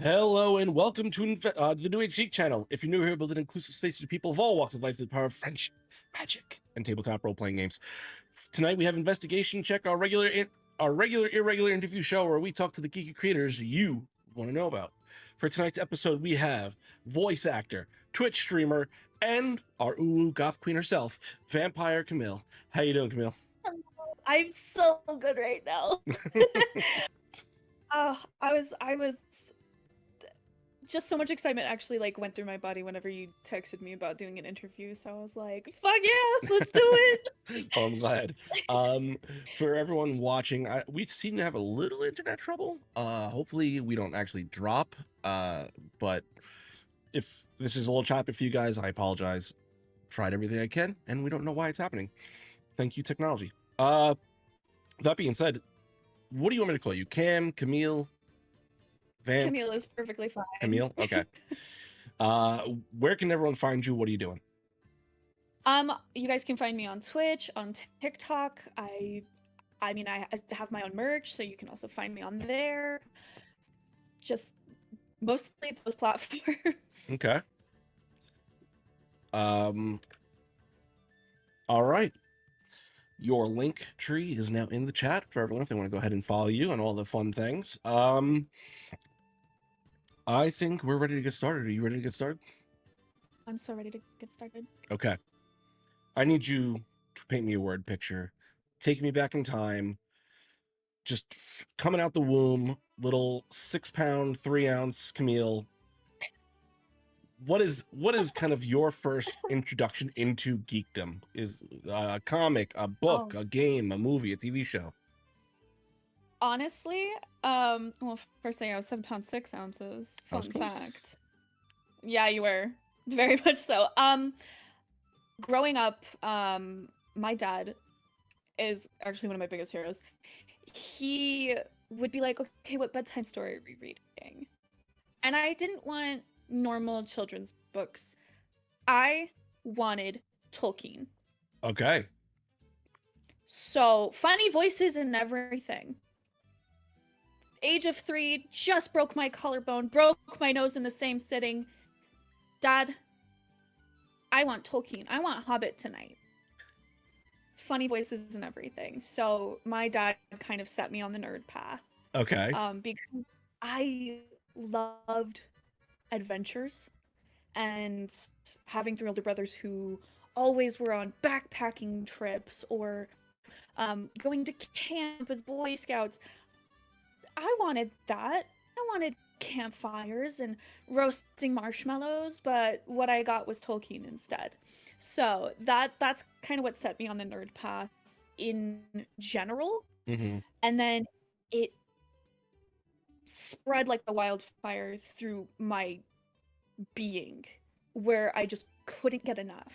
Hello and welcome to the New Age Geek channel. If you're new here, build an inclusive space to people of all walks of life through the power of friendship, magic, and tabletop role-playing games. Tonight we have Investigation Check, our regular irregular interview show where we talk to the geeky creators you want to know about. For tonight's episode, we have voice actor, Twitch streamer, and our goth queen herself, Vampire Camille. How you doing, Camille? I'm so good right now. I was just so much excitement actually went through my body whenever you texted me about doing an interview. So I was like, fuck yeah, let's do it. Oh, I'm glad. For everyone watching, we seem to have a little internet trouble. Hopefully we don't actually drop. But if this is a little choppy for you guys, I apologize. Tried everything I can, and we don't know why it's happening. Thank you, technology. That being said, what do you want me to call you? Cam, Camille, Van? Camille is perfectly fine. Camille? Okay. Where can everyone find you? What are you doing? You guys can find me on Twitch, on TikTok. I mean, I have my own merch, so you can also find me on there. Just mostly those platforms. Okay. All right. Your link tree is now in the chat for everyone if they want to go ahead and follow you and all the fun things. I think we're ready to get started. Are you ready to get started? I'm so ready to get started. Okay. I need you to paint me a word picture. Take me back in time. Just coming out the womb, little 6-pound, 3-ounce Camille. What is kind of your first introduction into geekdom? Is a comic, a book, a game, a movie, a TV show? Honestly, well, first thing, I was 7 pounds 6 ounces. Fun fact. Yeah, you were. Very much so. Growing up, my dad is actually one of my biggest heroes. He would be like, okay, what bedtime story are we reading? And I didn't want normal children's books. I wanted Tolkien. Okay. So, funny voices and everything. Age of 3, just broke my collarbone, broke my nose in the same sitting. Dad, I want Tolkien. I want Hobbit tonight. Funny voices and everything. So my dad kind of set me on the nerd path. Okay. Because I loved adventures and having 3 older brothers who always were on backpacking trips or going to camp as Boy Scouts. I wanted that. I wanted campfires and roasting marshmallows, but what I got was Tolkien instead. So that's kind of what set me on the nerd path in general. Mm-hmm. And then it spread like a wildfire through my being, where I just couldn't get enough.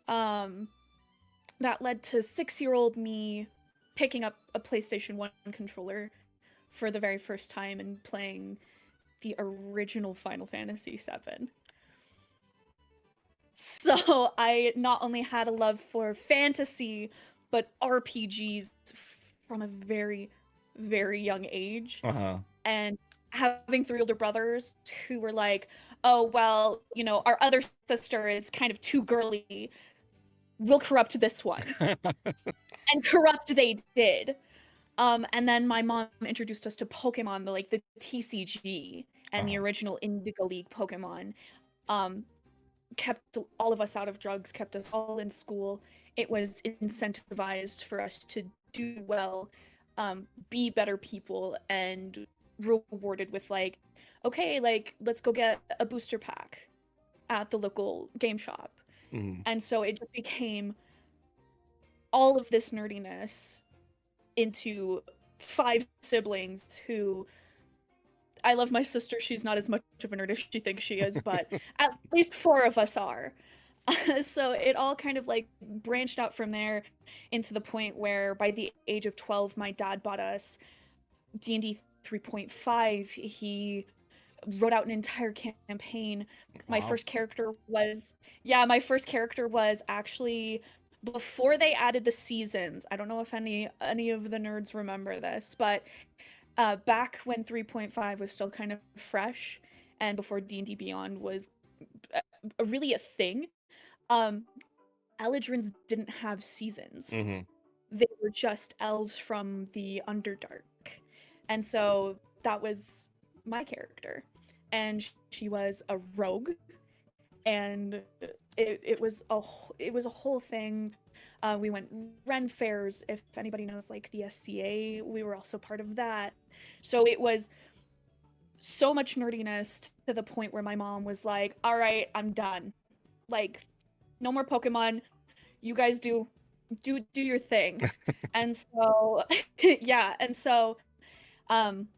That led to 6-year-old me picking up a PlayStation 1 controller for the very first time and playing the original Final Fantasy VII. So I not only had a love for fantasy, but RPGs from a very, very young age. Uh-huh. And having 3 older brothers who were like, oh, well, you know, our other sister is kind of too girly. We'll corrupt this one. And corrupt they did. And then my mom introduced us to Pokemon, the TCG and the original Indigo League Pokemon. Kept all of us out of drugs, kept us all in school. It was incentivized for us to do well, be better people, and rewarded with okay, let's go get a booster pack at the local game shop. Mm-hmm. And so it just became all of this nerdiness into 5 siblings who, I love my sister. She's not as much of a nerd as she thinks she is, but at least 4 of us are. So it all kind of branched out from there into the point where by the age of 12, my dad bought us D&D 3.5. He wrote out an entire campaign. Wow. My first character was actually before they added the seasons. I don't know if any of the nerds remember this, but back when 3.5 was still kind of fresh, and before D&D Beyond was really a thing, um, Eladrins didn't have seasons. Mm-hmm. They were just elves from the Underdark. And so that was my character. And she was a rogue, and it was a whole thing. We went Ren fairs. If anybody knows like the SCA, we were also part of that. So it was so much nerdiness to the point where my mom was like, "All right, I'm done. Like, no more Pokemon. You guys do your thing." And so yeah, and so um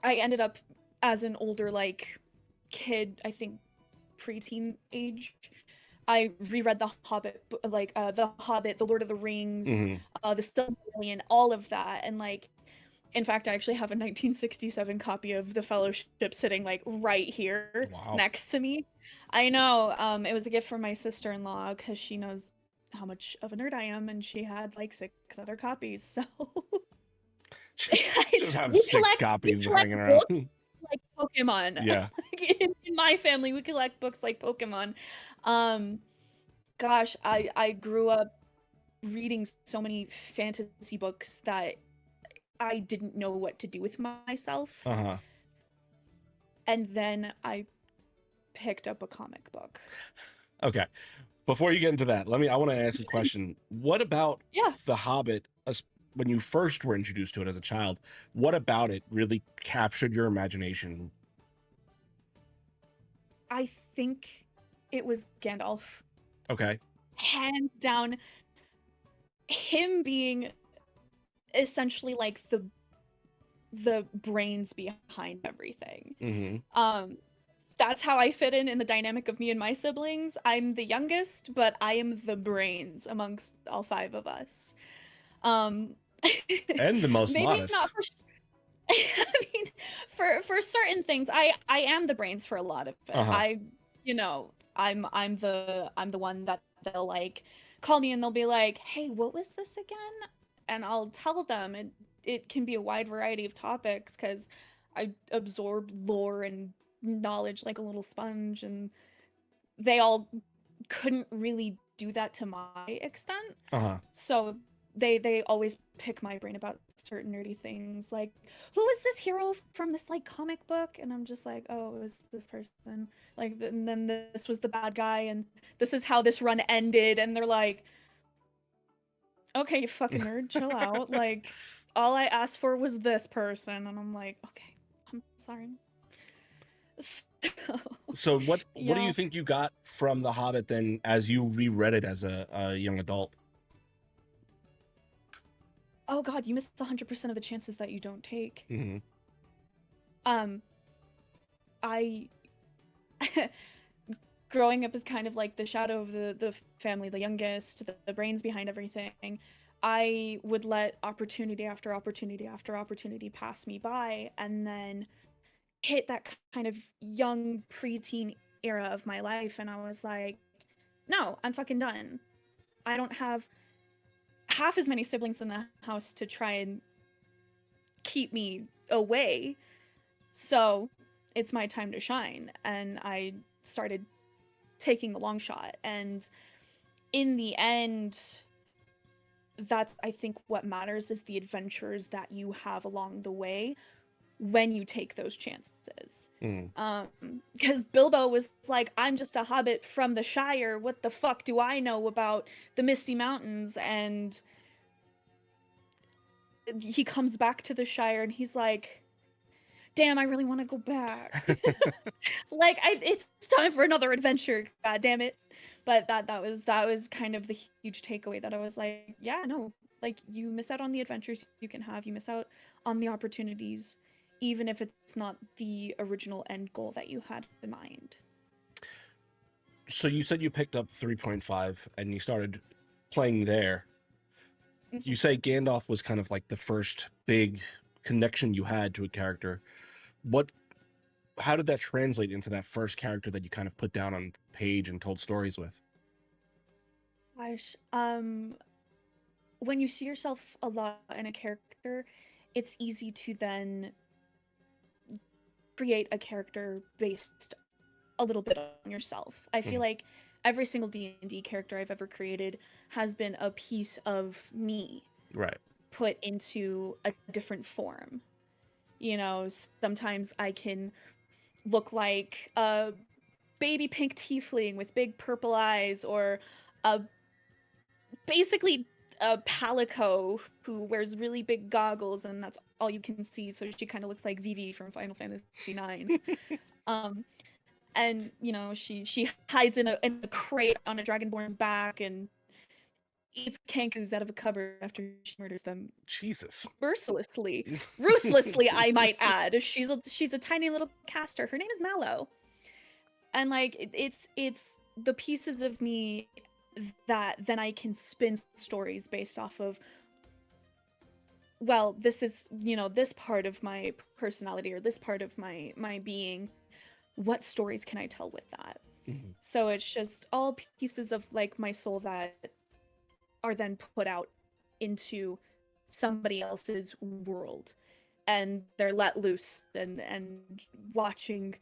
I ended up as an older like kid, I think preteen age. I reread The Hobbit, The Hobbit, The Lord of the Rings, Mm-hmm. The Silmarillion, all of that, and like, in fact, I actually have a 1967 copy of The Fellowship sitting like right here Wow. next to me. I know, it was a gift from my sister-in-law because she knows how much of a nerd I am, and she had like 6 other copies. So Just have we 6 we copies collect hanging around. books like Pokemon. Yeah. Like, in my family, we collect books like Pokemon. Um, Gosh, I grew up reading so many fantasy books that I didn't know what to do with myself. Uh-huh. And then I picked up a comic book. Okay. Before you get into that, I want to ask a question. What about Yeah, The Hobbit, when you first were introduced to it as a child, what about it really captured your imagination? I think it was Gandalf. Okay. Hands down, him being essentially like the brains behind everything. Mm-hmm. That's how I fit in the dynamic of me and my siblings. I'm the youngest, but I am the brains amongst all 5 of us. Um, And the most maybe not modest. for. I mean, for certain things, I am the brains for a lot of it. Uh-huh. I'm the one that they'll like call me and they'll be like, "Hey, what was this again?" And I'll tell them, and it can be a wide variety of topics because I absorb lore and knowledge like a little sponge, and they all couldn't really do that to my extent. Uh-huh. So they always pick my brain about certain nerdy things, like, who was this hero from this like comic book? And I'm just like, oh, it was this person. Like, and then this was the bad guy, and this is how this run ended. And they're like, okay, you fucking nerd, chill out. Like, all I asked for was this person, and I'm like, okay, I'm sorry. So what do Yeah. you think you got from The Hobbit then as you reread it as a young adult? Oh God, you missed 100% of the chances that you don't take. Mm-hmm. Um, I growing up as kind of like the shadow of the family, the youngest, the brains behind everything, I would let opportunity after opportunity after opportunity pass me by, and then hit that kind of young preteen era of my life, and I was like, no, I'm fucking done. I don't have half as many siblings in the house to try and keep me away. So it's my time to shine. And I started taking the long shot. And in the end, that's, I think, what matters is the adventures that you have along the way when you take those chances. Mm. Because Bilbo was like, I'm just a hobbit from the Shire. What the fuck do I know about the Misty Mountains? And he comes back to the Shire and he's like, damn, I really want to go back. Like, it's time for another adventure. God damn it. But that was kind of the huge takeaway, that I was like, yeah, no, like, you miss out on the adventures you can have, you miss out on the opportunities, even if it's not the original end goal that you had in mind. So you said you picked up 3.5 and you started playing there. You say Gandalf was kind of like the first big connection you had to a character. How did that translate into that first character that you kind of put down on page and told stories with? Gosh, when you see yourself a lot in a character, it's easy to then create a character based a little bit on yourself. I feel Mhm. like every single D&D character I've ever created has been a piece of me Right. put into a different form. You know, sometimes I can look like a baby pink tiefling with big purple eyes, or a basically a palico who wears really big goggles and that's all you can see, so she kind of looks like Vivi from Final Fantasy IX. um and you know, she hides in a crate on a dragonborn's back and eats kankus out of a cupboard after she murders them Jesus. mercilessly, ruthlessly, I might add. She's a tiny little caster. Her name is Mallow. And like it's the pieces of me that then I can spin stories based off of, well, this is, you know, this part of my personality or this part of my being. What stories can I tell with that? Mhm. So it's just all pieces of like my soul that are then put out into somebody else's world, and they're let loose and watching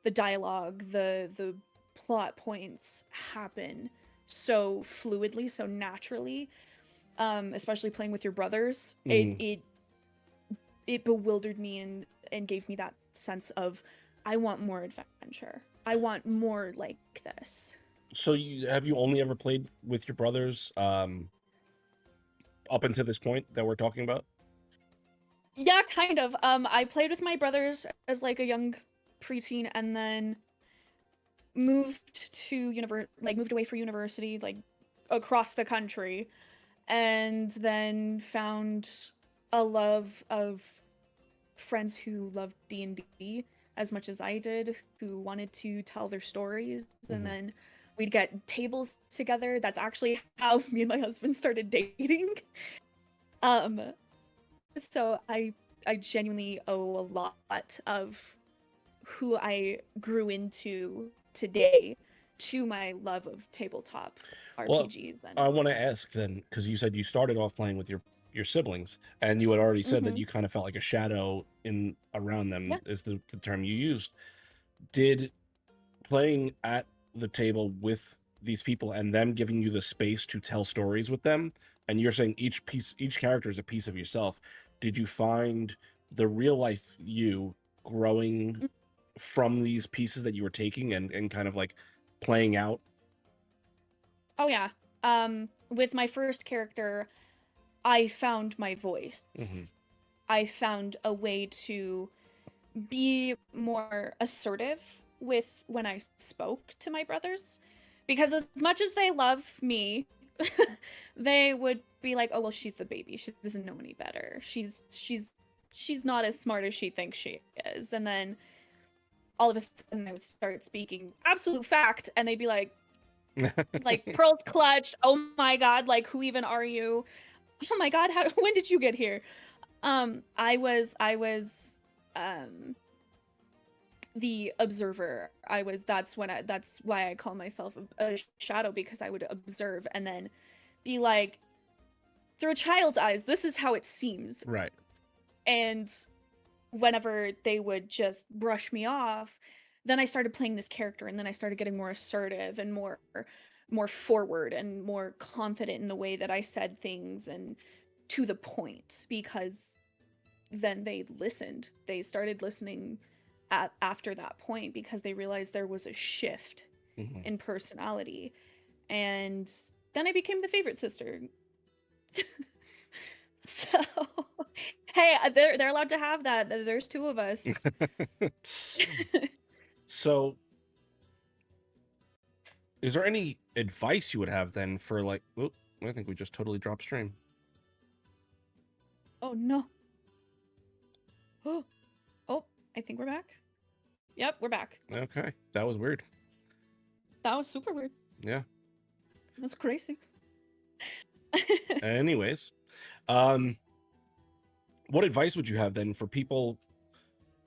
the dialogue, the plot points happen so fluidly, so naturally. Especially playing with your brothers, Mhm. it bewildered me and gave me that sense of, I want more adventure. I want more like this. So have you only ever played with your brothers up until this point that we're talking about? Yeah, kind of. I played with my brothers as like a young preteen, and then moved to moved away for university, like across the country, and then found a love of friends who loved D&D as much as I did, who wanted to tell their stories, and Mhm. then we'd get tables together. That's actually how me and my husband started dating. Um, so I genuinely owe a lot of who I grew into today to my love of tabletop Well, RPGs. And I want to ask then, because you said you started off playing with your siblings, and you had already said that Mhm. you kind of felt like a shadow in around them, Yeah. is the term you used. Did playing at the table with these people and them giving you the space to tell stories with them, and you're saying each character is a piece of yourself, did you find the real life you growing Mm. from these pieces that you were taking and kind of like playing out? Oh yeah. With my first character, I found my voice. Hmm. I found a way to be more assertive with when I spoke to my brothers, because as much as they love me, they would be like, "Oh well, she's the baby. She doesn't know any better. She's not as smart as she thinks she is." And then all of a sudden, I would start speaking absolute fact, and they'd be like pearls clutched. Oh my god! Like, who even are you? Oh my god! How? When did you get here? I was um the observer. That's why I call myself a shadow, because I would observe and then be like, through a child's eyes, this is how it seems. Right. And whenever they would just brush me off, then I started playing this character, and then I started getting more assertive and more forward and more confident in the way that I said things, and to the point, because then they listened. They started listening after that point, because they realized there was a shift Hmm. in personality. And then I became the favorite sister. So, hey, they're allowed to have that. There's two of us. So, is there any advice you would have then for like, oh, I think we just totally dropped stream. Oh no. Oh, oh, I think we're back. Yep, we're back. Okay, that was weird. That was super weird. Yeah. That's crazy. Anyways, um, what advice would you have then for people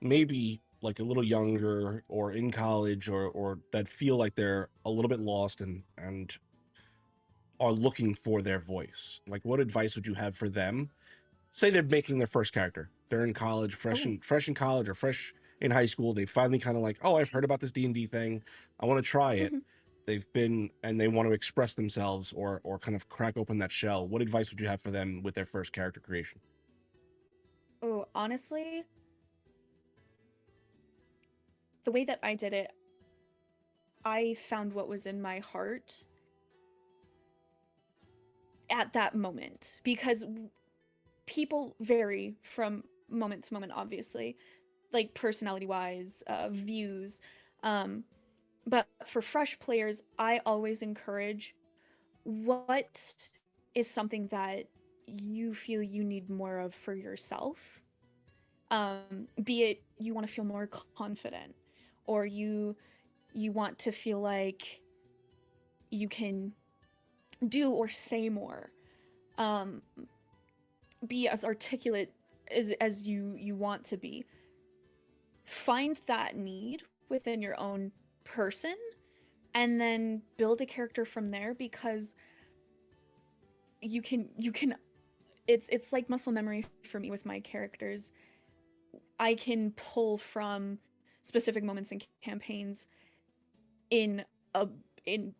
maybe like a little younger or in college or that feel like they're a little bit lost and are looking for their voice? Like, what advice would you have for them say they're making their first character. They're in college, fresh Oh. in college or fresh in high school. They finally kind of like, oh, I've heard about this D&D thing. I want to try it. Mhm. They've been and they want to express themselves or kind of crack open that shell. What advice would you have for them with their first character creation? Oh, honestly, the way that I did it, I found what was in my heart at that moment, because people vary from moment to moment, obviously, like personality wise, views. Um, but for fresh players, I always encourage, what is something that you feel you need more of for yourself? Be it you want to feel more confident, or you want to feel like you can do or say more. Um, be as articulate as you want to be. Find that need within your own person, and then build a character from there, because you can it's like muscle memory for me with my characters. I can pull from specific moments in campaigns in a in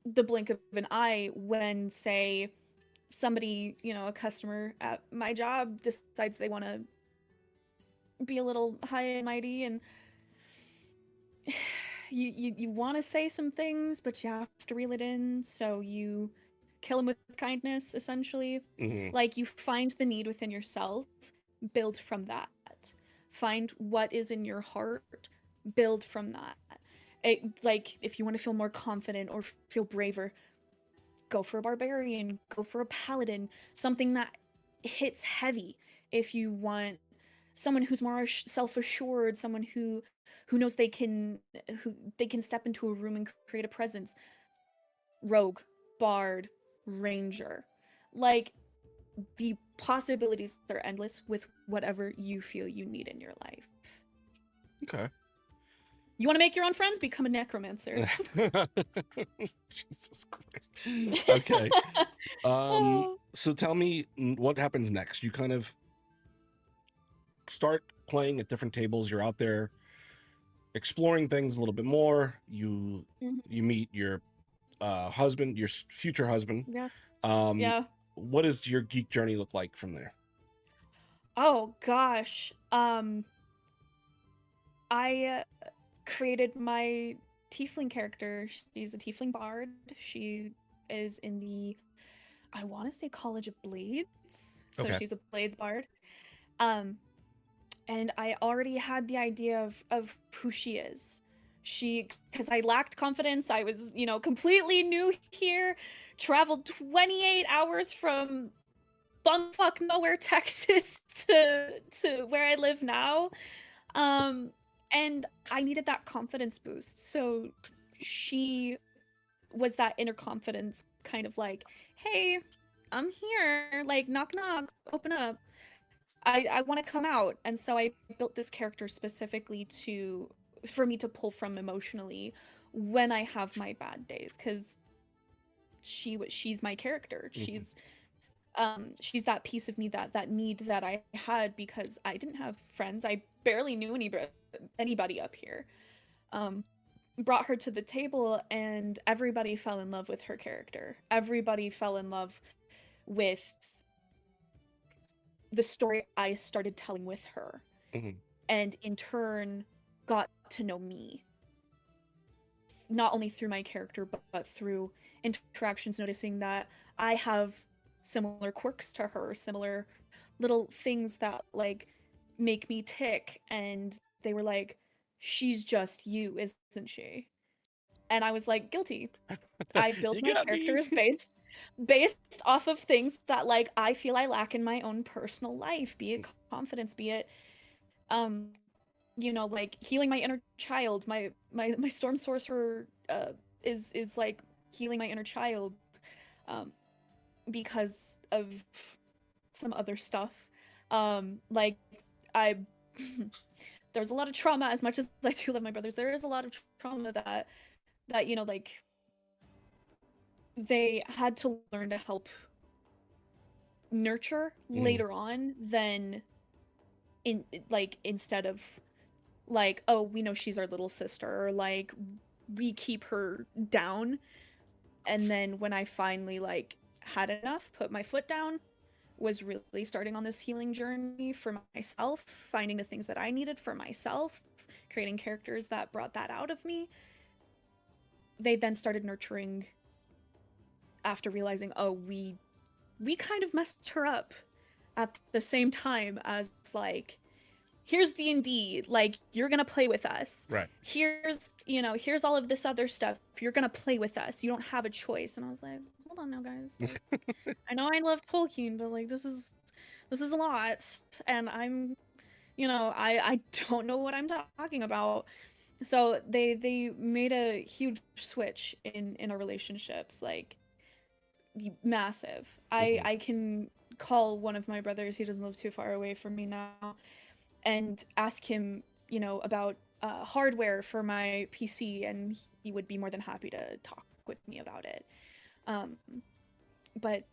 the blink of an eye, when, say, somebody, a customer at my job decides they want to be a little high and mighty, and you want to say some things, but you have to reel it in, so you kill him with kindness, essentially. Mm-hmm. Like, you find the need within yourself, build from that. Find what is in your heart, build from that. Like, if you want to feel more confident or feel braver, go for a barbarian, go for a paladin, something that hits heavy. If you want someone who's more self-assured, someone who knows who they can step into a room and create a presence, rogue, bard, ranger. Like, the possibilities are endless with whatever you feel you need in your life. Okay. You want to make your own friends? Become a necromancer. Jesus Christ. Okay. Oh. So tell me, what happens next? You kind of start playing at different tables. You're out there exploring things a little bit more. You meet your husband, your future husband. Yeah. Um, Yeah. what does your geek journey look like from there? Oh gosh. I created my tiefling character. She's a tiefling bard. She is in the, I want to say, College of Blades. So Okay. she's a blades bard. Um, and I already had the idea of who she is. Because I lacked confidence. I was, completely new here. Traveled 28 hours from bumfuck nowhere, Texas, to where I live now. And I needed that confidence boost. So she was that inner confidence, kind of like, hey, I'm here, like, knock knock, open up. I want to come out. And so I built this character specifically for me to pull from emotionally when I have my bad days, because she's my character. Mm-hmm. She's that piece of me, that need that I had, because I didn't have friends. I barely knew anybody up here. Brought her to the table, and everybody fell in love with her character. Everybody fell in love with the story I started telling with her, Mm-hmm. and in turn got to know me, not only through my character, but through interactions, noticing that I have similar quirks to her, similar little things that, like, make me tick. And they were like, she's just you, isn't she? And I was like, guilty. I built You my got me. characters based off of things that, like, I feel I lack in my own personal life, be it confidence, be it um like healing my inner child. My storm sorcerer is like healing my inner child, um because of some other stuff. Like, I there's a lot of trauma. As much as I do love my brothers, there is a lot of trauma that like, they had to learn to help nurture later on than instead of like, oh, we know she's our little sister, or like we keep her down. And then when I finally like had enough, put my foot down, was really starting on this healing journey for myself, finding the things that I needed for myself, creating characters that brought that out of me. They then started nurturing after realizing, oh, we kind of messed her up at the same time as like, here's D&D, like you're gonna play with us. Right. Here's all of this other stuff. You're gonna play with us. You don't have a choice. And I was like, hold on now, guys. Like, I know I love Tolkien, but like this is a lot, and I'm, I don't know what I'm talking about. So they made a huge switch in our relationships, like massive. I can call one of my brothers, he doesn't live too far away from me now, and ask him, about hardware for my PC, and he would be more than happy to talk with me about it. But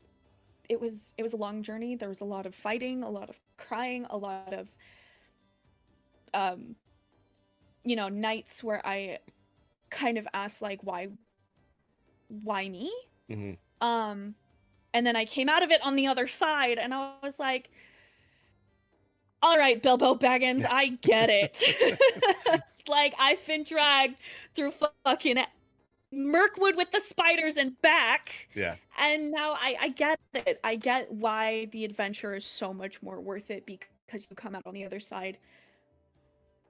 it was a long journey. There was a lot of fighting, a lot of crying, a lot of nights where I kind of asked like, why me? And then I came out of it on the other side, and I was like, all right, Bilbo Baggins, I get it. Like, I've been dragged through fucking Mirkwood with the spiders and back. Yeah. And now I get it. I get why the adventure is so much more worth it, because you come out on the other side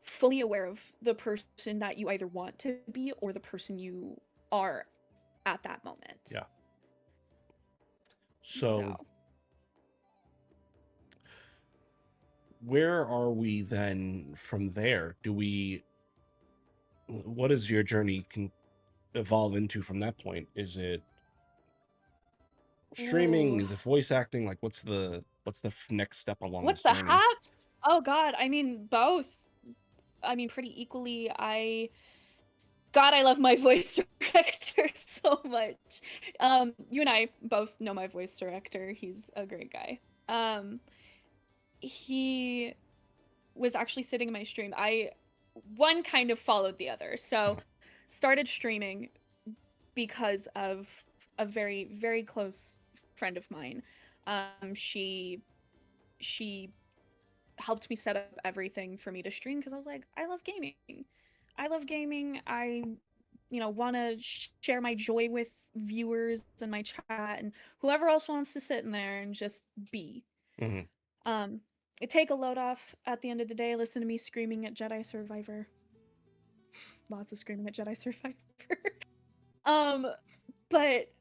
fully aware of the person that you either want to be or the person you are at that moment. Yeah. So where are we then from there? What does your journey evolve into from that point? Is it streaming? Ooh. Is it voice acting? Like, what's the next step along What's this the journey? haps? Oh God, I mean both. I mean pretty equally. I love my voice director so much. You and I both know my voice director. He's a great guy. He was actually sitting in my stream. One kind of followed the other. So started streaming because of a very, very close friend of mine. She helped me set up everything for me to stream, because I was like, I love gaming. I want to share my joy with viewers and my chat and whoever else wants to sit in there and just be. Take a load off at the end of the day, listen to me screaming at Jedi Survivor. Lots of screaming at Jedi Survivor. But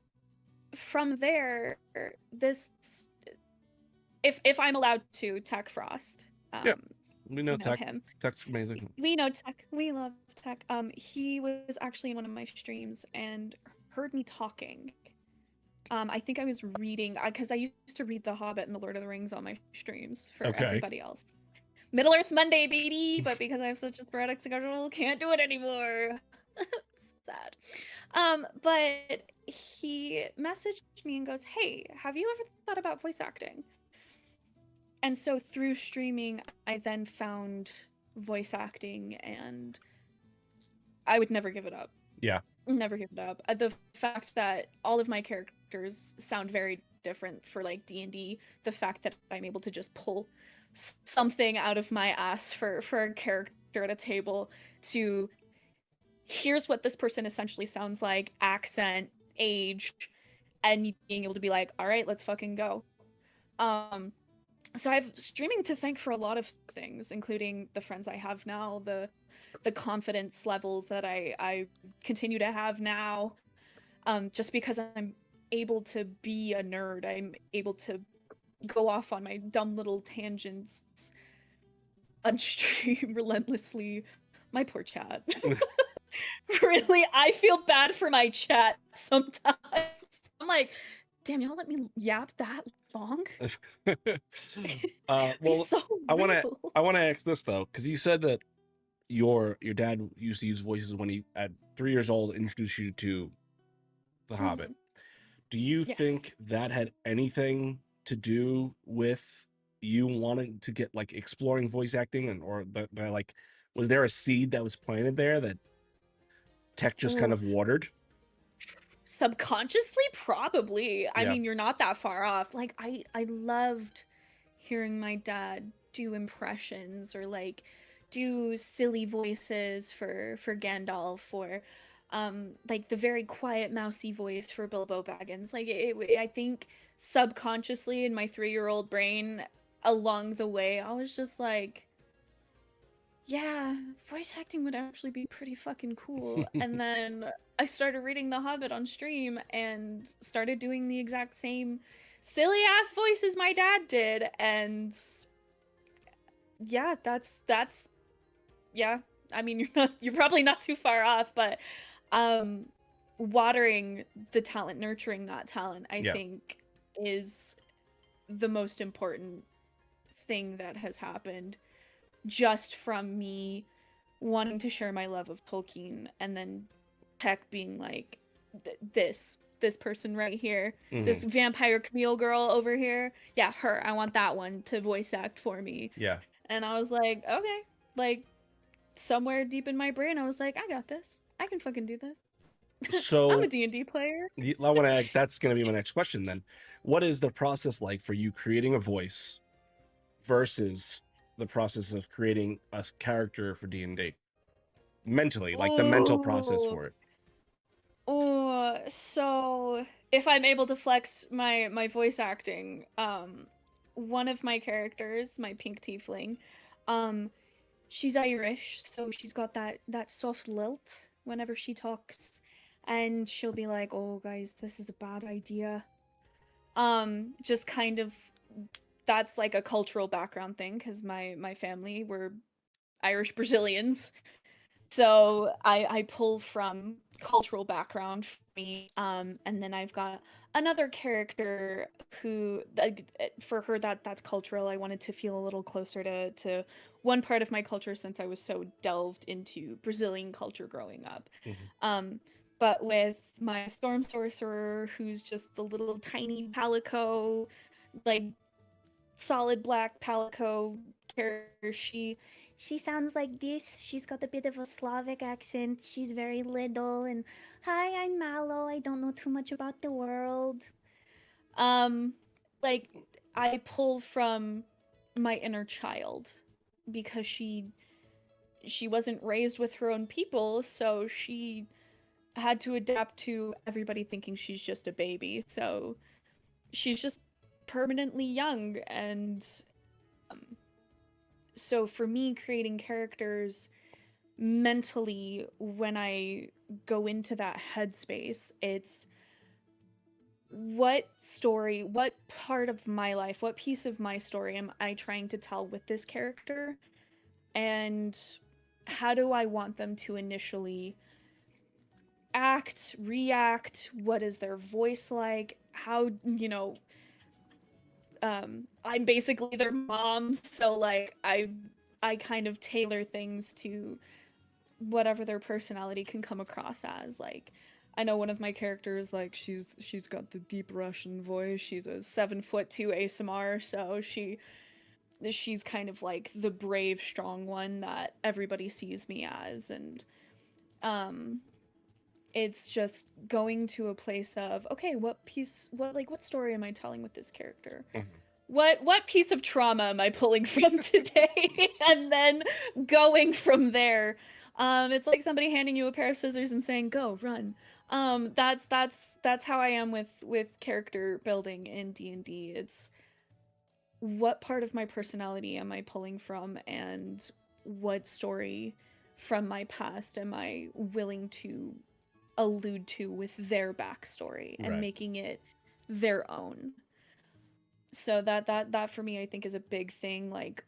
from there, if I'm allowed to, Tech Frost. Yeah, we know Tech. Him. Tech's amazing. We know Tech. We love Tech. He was actually in one of my streams and heard me talking. I think I was reading, because I used to read The Hobbit and The Lord of the Rings on my streams for everybody else. Middle Earth Monday, baby! But because I have such a sporadic schedule, can't do it anymore. Sad. But he messaged me and goes, hey, have you ever thought about voice acting? And so through streaming, I then found voice acting, and I would never give it up. Yeah. Never give it up. The fact that all of my characters sound very different for like D&D, the fact that I'm able to just pull something out of my ass for a character at a table to here's what this person essentially sounds like, accent, age, and being able to be like, all right, let's fucking go. So I have streaming to thank for a lot of things, including the friends I have now, the confidence levels that I continue to have now, just because I'm able to be a nerd. I'm able to go off on my dumb little tangents on stream relentlessly. My poor chat. Really, I feel bad for my chat sometimes. I'm like, damn, y'all let me yap that long? Well, so I want to ask this though, because you said that your dad used to use voices when he at 3 years old introduced you to The Hobbit. Do you think that had anything to do with you wanting to get like exploring voice acting, and or the like, was there a seed that was planted there that tech just kind Ooh, of watered? subconsciously, probably. I Yeah. mean, you're not that far off. Like, I loved hearing my dad do impressions or like do silly voices for Gandalf, or like the very quiet mousy voice for Bilbo Baggins. Like I think subconsciously in my 3-year-old brain along the way I was just like, yeah, voice acting would actually be pretty fucking cool. And then I started reading The Hobbit on stream and started doing the exact same silly ass voices my dad did. And yeah, that's yeah. I mean, you're probably not too far off, but um watering the talent, nurturing that talent, I Yeah. think is the most important thing that has happened just from me wanting to share my love of Tolkien, and then tech being like, this person right here, Hmm. this vampire Camille girl over here, yeah, her, I want that one to voice act for me. Yeah. And I was like, okay, like somewhere deep in my brain I was like, I got this, I can fucking do this. I'm a So D&D player. I want to. That's going to be my next question. Then, what is the process like for you creating a voice versus the process of creating a character for D&D? Mentally, like the mental process Oh, for it. oh, so if I'm able to flex my voice acting, one of my characters, my pink tiefling, um, she's Irish, so she's got that soft lilt whenever she talks, and she'll be like, "Oh, guys, this is a bad idea." Just kind of, that's like a cultural background thing because my family were Irish Brazilians. So I pull from cultural background for me, and then I've got another character who, for her, that's cultural. I wanted to feel a little closer to one part of my culture since I was so delved into Brazilian culture growing up. Mhm. Um, but with my storm sorcerer, who's just the little tiny palico, like solid black palico character, she sounds like this. She's got a bit of a Slavic accent. She's very little and, hi, I'm Mallow. I don't know too much about the world. Um like I pull from my inner child because she wasn't raised with her own people, so she had to adapt to everybody thinking she's just a baby. So she's just permanently young. And um, so for me, creating characters mentally, when I go into that headspace, it's what story, what part of my life, what piece of my story am I trying to tell with this character, and how do I want them to initially act, react, what is their voice like, how, I'm basically their mom, so like I kind of tailor things to whatever their personality can come across as. Like, I know one of my characters, like, she's got the deep Russian voice. She's a 7'2" ASMR, so she's kind of like the brave, strong one that everybody sees me as. And um it's just going to a place of, okay, what story am I telling with this character? Mhm. What piece of trauma am I pulling from today? And then going from there. It's like somebody handing you a pair of scissors and saying, "Go, run." That's how I am with character building in D&D. It's what part of my personality am I pulling from, and what story from my past am I willing to allude to with their backstory and Right. making it their own. So that for me, I think, is a big thing. Like,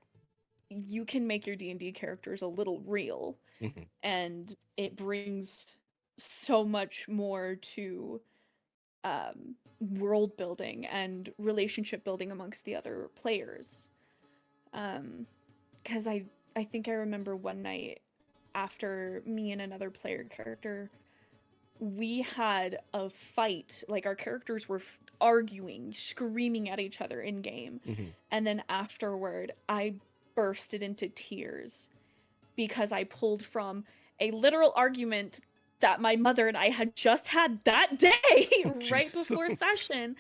you can make your D&D characters a little real, Mhm. and it brings so much more to world building and relationship building amongst the other players. Because I think I remember one night after me and another player character we had a fight, like our characters were arguing, screaming at each other in game. Hmm. And then afterward, I bursted into tears because I pulled from a literal argument that my mother and I had just had that day right Jeez. before session.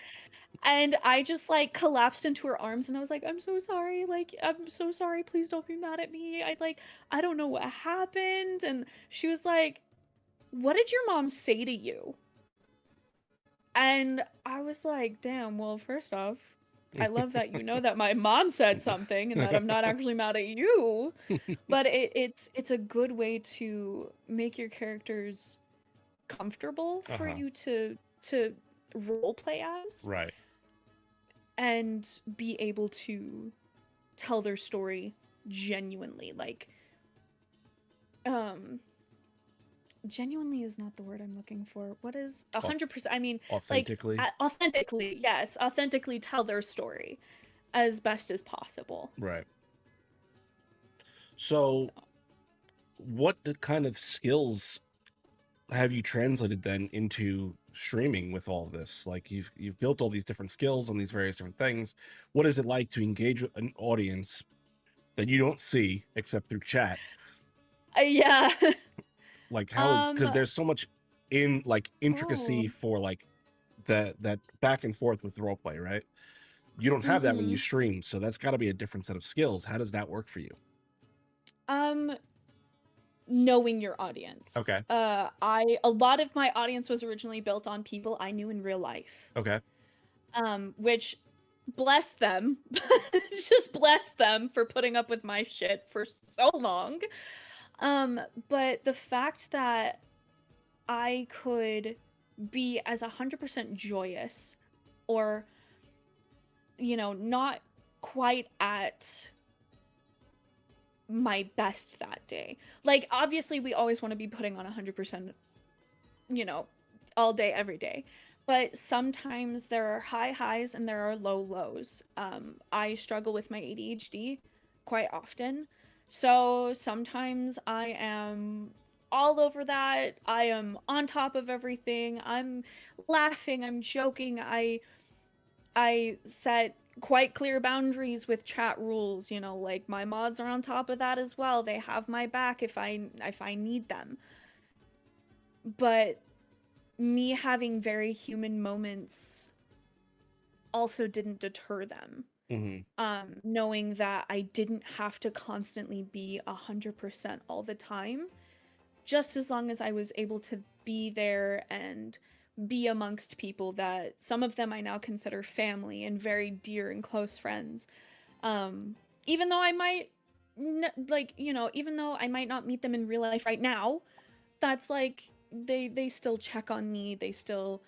And I just like collapsed into her arms and I was like, I'm so sorry. Like, I'm so sorry. Please don't be mad at me. I don't know what happened. And she was like, what did your mom say to you? And I was like, damn, well, first off, I love that you know that my mom said something and that I'm not actually mad at you. But it's a good way to make your characters comfortable for Uh-huh. you to role play as Right. and be able to tell their story genuinely. Like, genuinely is not the word I'm looking for. What is 100%? I mean, like Authentically. authentically, yes, authentically tell their story as best as possible. Right. So, So, what kind of skills have you translated then into streaming with all this? Like you've built all these different skills on these various different things. What is it like to engage with an audience that you don't see except through chat? yeah. Like how is, um. because there's so much in like intricacy Oh. for like that back and forth with roleplay, right? You don't have that when you Mm-hmm. stream, so that's got to be a different set of skills. How does that work for you? Um. Knowing your audience. Okay. A lot of my audience was originally built on people I knew in real life. Okay. Which bless them. Just bless them for putting up with my shit for so long. But the fact that I could be as 100% joyous or, not quite at my best that day. Like, obviously, we always want to be putting on 100%, you know, all day, every day. But sometimes there are high highs and there are low lows. I struggle with my ADHD quite often. So sometimes I am all over that. I am on top of everything. I'm laughing, I'm joking. I set quite clear boundaries with chat rules, like my mods are on top of that as well. They have my back if I need them. But me having very human moments also didn't deter them. Hmm. Knowing that I didn't have to constantly be 100% all the time, just as long as I was able to be there and be amongst people that some of them I now consider family and very dear and close friends. Even though I might, even though I might not meet them in real life right now, that's like they still check on me. They still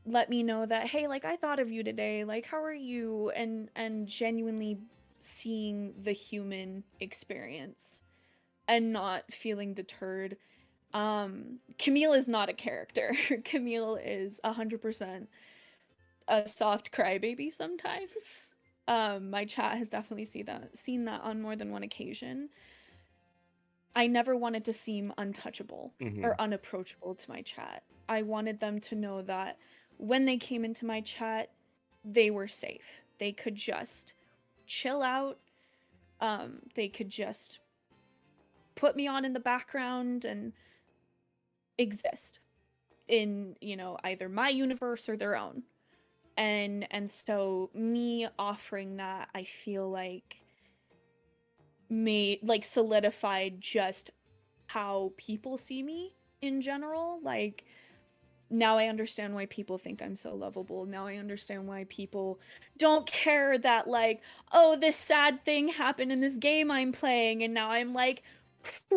let me know that, hey, like, I thought of you today, like, how are you, and genuinely seeing the human experience and not feeling deterred. Camille is not a character. Camille is 100% a soft crybaby sometimes. My chat has definitely seen that on more than one occasion. I never wanted to seem untouchable Hmm. or unapproachable to my chat. I wanted them to know that when they came into my chat, they were safe. They could just chill out. They could just put me on in the background and exist in, either my universe or their own. And so me offering that, I feel like made like solidified just how people see me in general. Like, now I understand why people think I'm so lovable. Now I understand why people don't care that, like, oh, this sad thing happened in this game I'm playing and now I'm like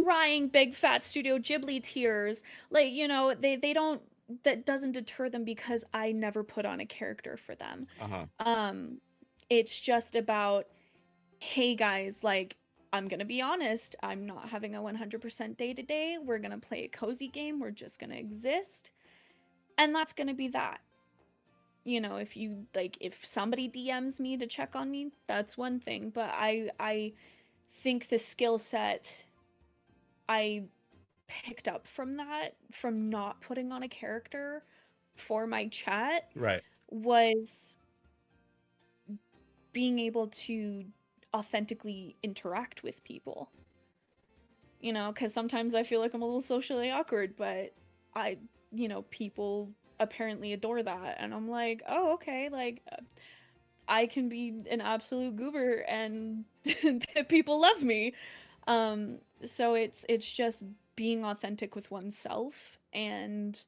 crying big fat Studio Ghibli tears. Like, they don't, that doesn't deter them because I never put on a character for them. Uh-huh. Um it's just about, hey guys, like, I'm gonna be honest, I'm not having a 100% day to day. We're gonna play a cozy game. We're just gonna exist. And that's gonna be that. If you like, if somebody DMs me to check on me, that's one thing. But I think the skill set, I picked up from that, from not putting on a character for my chat, Right. was being able to authentically interact with people. You know, because sometimes I feel like I'm a little socially awkward, but people apparently adore that. And I'm like, oh, okay, like, I can be an absolute goober and people love me. So it's just being authentic with oneself and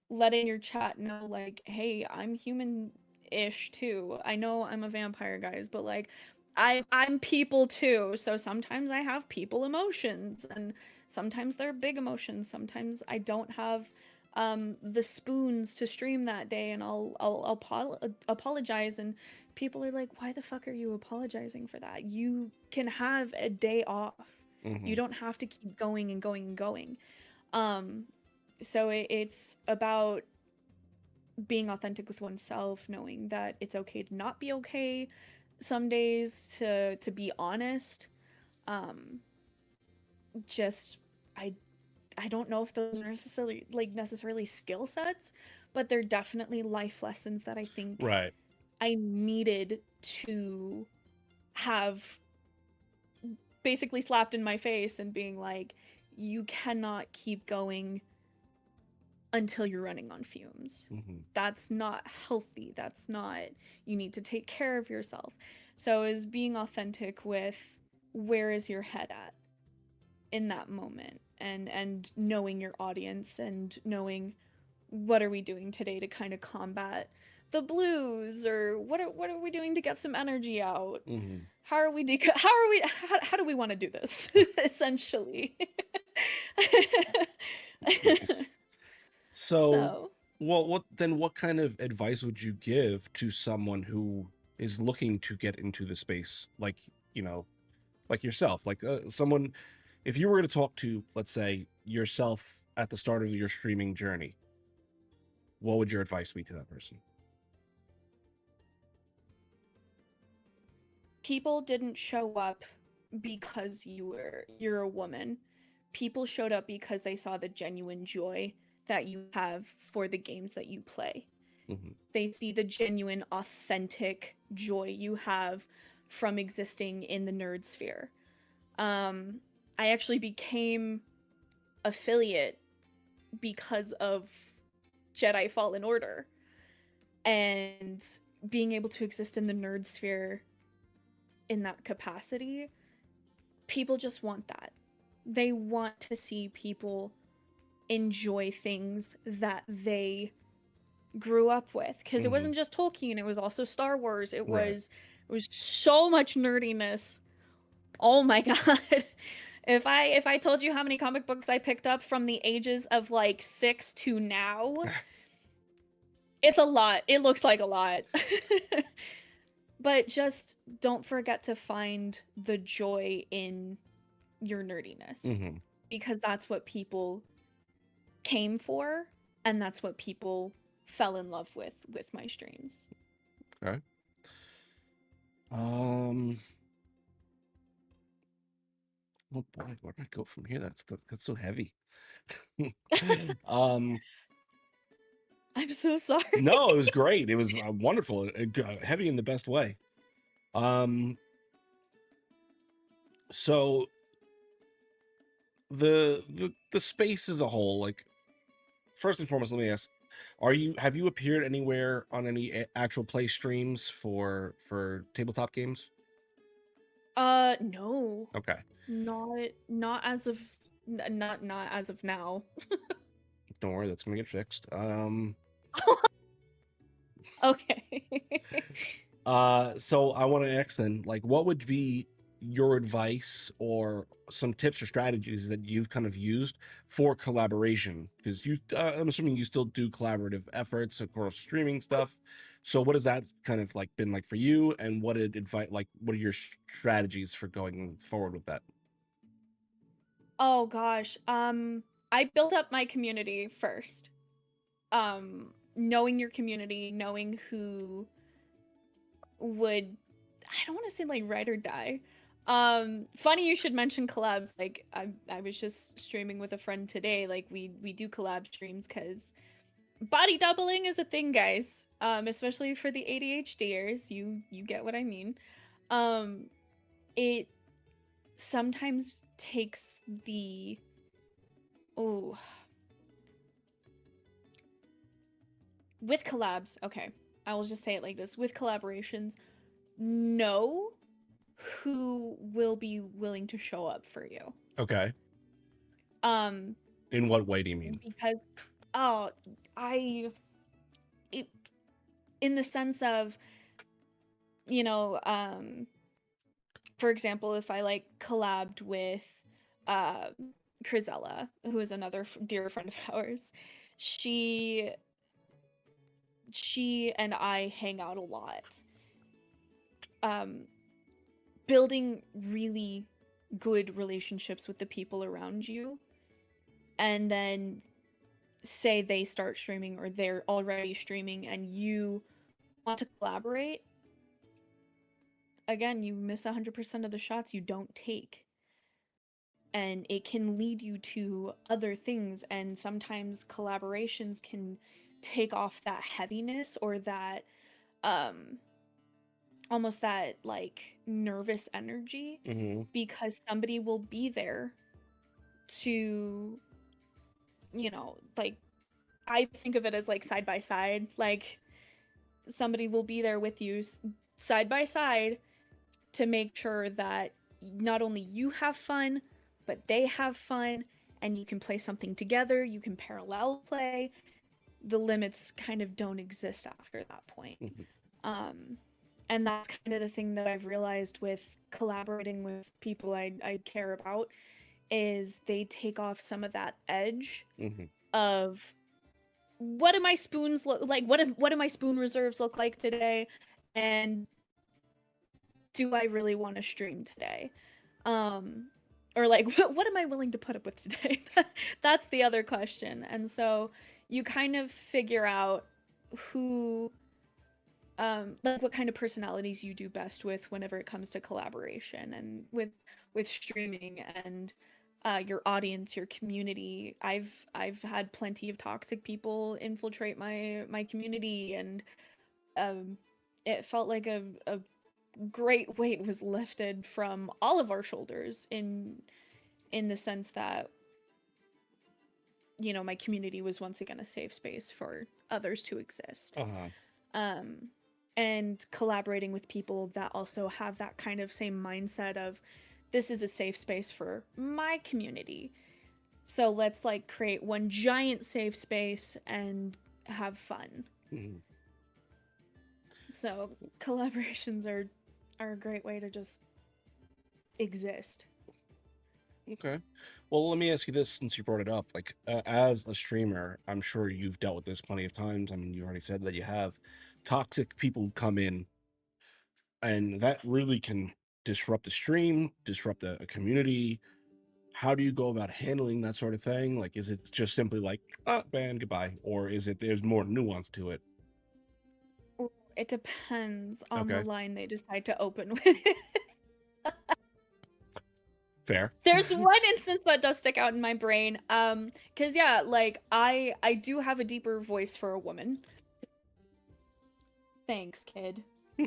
letting your chat know, like, hey, I'm human-ish too. I know I'm a vampire, guys, but like, I'm people too. So sometimes I have people emotions, and sometimes they're big emotions. Sometimes I don't have the spoons to stream that day, and I'll apologize, and people are like, why the fuck are you apologizing for that? You can have a day off. You don't have to keep going and going and going. So it's about being authentic with oneself, knowing that it's okay to not be okay some days, to be honest. um just I I don't know if those are necessarily skill sets, but they're definitely life lessons that I think Right. I needed to have basically slapped in my face, and being like, you cannot keep going until you're running on fumes. That's not healthy. That's not, you need to take care of yourself. So is being authentic with where is your head at in that moment, and knowing your audience, and knowing what are we doing today to kind of combat the blues, or what are we doing to get some energy out? How do we want to do this? Essentially. Nice. So, So, well, what kind of advice would you give to someone who is looking to get into the space, like, you know, like yourself, like someone, if you were going to talk to, let's say, yourself at the start of your streaming journey, what would your advice be to that person? people didn't show up because you're a woman. People showed up because they saw the genuine joy that you have for the games that you play. They see the genuine, authentic joy you have from existing in the nerd sphere. I actually became affiliate because of Jedi Fallen Order, and being able to exist in the nerd sphere in that capacity. People just want that. They want to see people enjoy things that they grew up with, because it wasn't just Tolkien, it was also Star Wars. It was so much nerdiness. Oh my god. If I told you how many comic books I picked up from the ages of like 6 to now, it's a lot. It looks like a lot. But just don't forget to find the joy in your nerdiness, because that's what people came for, and that's what people fell in love with my streams. Okay. Oh boy, where do I go from here? That's so heavy. um, I'm so sorry. no, it was great. It was wonderful, heavy in the best way. So the space as a whole, like, first and foremost, let me ask: have you appeared anywhere on any actual play streams for tabletop games? No. Okay. Not as of not as of now. Don't worry, that's gonna get fixed. Okay. So I want to ask then, like, what would be your advice or some tips or strategies that you've kind of used for collaboration? Because I'm assuming you still do collaborative efforts, of course, streaming stuff. So what has that kind of like been like for you, and what are your strategies for going forward with that? Oh gosh. I built up my community first. Knowing your community, knowing who would, I don't want to say like ride or die, Funny you should mention collabs. Like I was just streaming with a friend today. Like we do collab streams because body doubling is a thing, guys. Especially for the ADHDers. You get what I mean. Um, it sometimes takes the oh with collabs. Okay, I will just say it like this: with collaborations, know who will be willing to show up for you. Okay. Um, In what way do you mean? because oh, it, in the sense of, you know, for example, if I like collabed with uh Crizella, who is another dear friend of ours, she and I hang out a lot. Building really good relationships with the people around you, and then say they start streaming or they're already streaming and you want to collaborate, again, you miss 100% of the shots you don't take. And it can lead you to other things, and sometimes collaborations can take off that heaviness or that almost that like nervous energy, because somebody will be there to, like, I think of it as like side by side. Like somebody will be there with you side by side to make sure that not only you have fun, but they have fun, and you can play something together, you can parallel play. The limits kind of don't exist after that point. And that's kind of the thing that I've realized with collaborating with people I care about, is they take off some of that edge of what do my spoons look like, what do my spoon reserves look like today, and do I really want to stream today, or like what am I willing to put up with today? That's the other question. And so you kind of figure out who like what kind of personalities you do best with whenever it comes to collaboration and with streaming and your audience, your community. I've had plenty of toxic people infiltrate my community, and it felt like a great weight was lifted from all of our shoulders in the sense that, my community was once again a safe space for others to exist. And collaborating with people that also have that kind of same mindset of, this is a safe space for my community, so let's like create one giant safe space and have fun. So collaborations are a great way to just exist. Okay. Well, let me ask you this, since you brought it up. Like, as a streamer, I'm sure you've dealt with this plenty of times. I mean, you already said that you have. Toxic people come in, and that really can disrupt the stream, disrupt a community. How do you go about handling that sort of thing? Like, is it just simply like, ban, goodbye? Or is it, there's more nuance to it? It depends on Okay. the line they decide to open with. Fair. There's one instance that does stick out in my brain. Cause yeah, like I do have a deeper voice for a woman. Thanks, kid.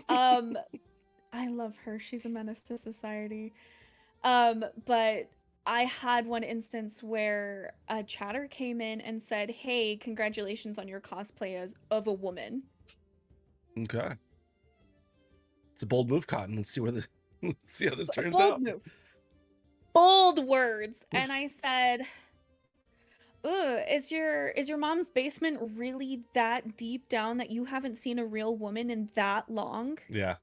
I love her. She's a menace to society. But I had one instance where a chatter came in and said, "Hey, congratulations on your cosplay as of a woman." Okay. It's a bold move, Cotton. Let's see where this let's see how this turns Bold out. move. Bold words. And I said, "Ugh, is your mom's basement really that deep down that you haven't seen a real woman in that long?" Yeah.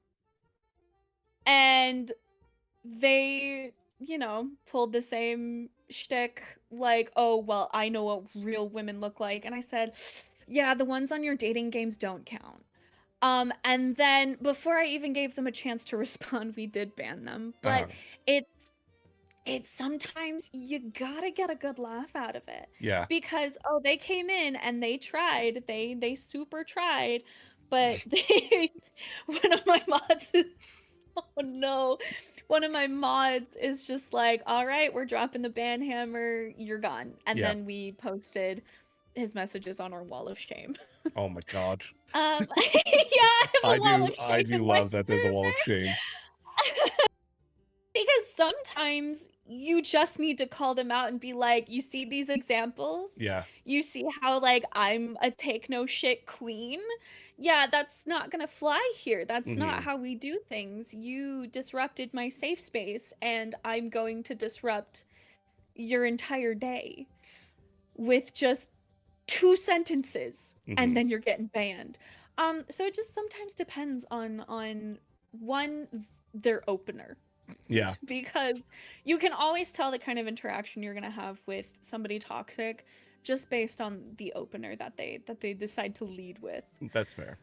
And they, pulled the same shtick, like, "Oh, well, I know what real women look like." And I said, "Yeah, the ones on your dating games don't count." And then before I even gave them a chance to respond, we did ban them. But it's sometimes you gotta get a good laugh out of it. Yeah. Because they came in and they tried, they super tried, but one of my mods, oh no, one of my mods is just like, all right, we're dropping the ban hammer, you're gone. And Yeah. then we posted his messages on our wall of shame. Oh my god. Yeah, I have a wall of I shame do in my love that there's a wall of shame. because sometimes you just need to call them out and be like, you see these examples? Yeah. You see how, like, I'm a take no shit queen? Yeah, that's not gonna fly here. That's not Mhm. how we do things. You disrupted my safe space, and I'm going to disrupt your entire day with just 2 sentences, and Mhm. then you're getting banned. So it just sometimes depends on one, their opener. Yeah. Because you can always tell the kind of interaction you're gonna have with somebody toxic just based on the opener that they decide to lead with. That's fair.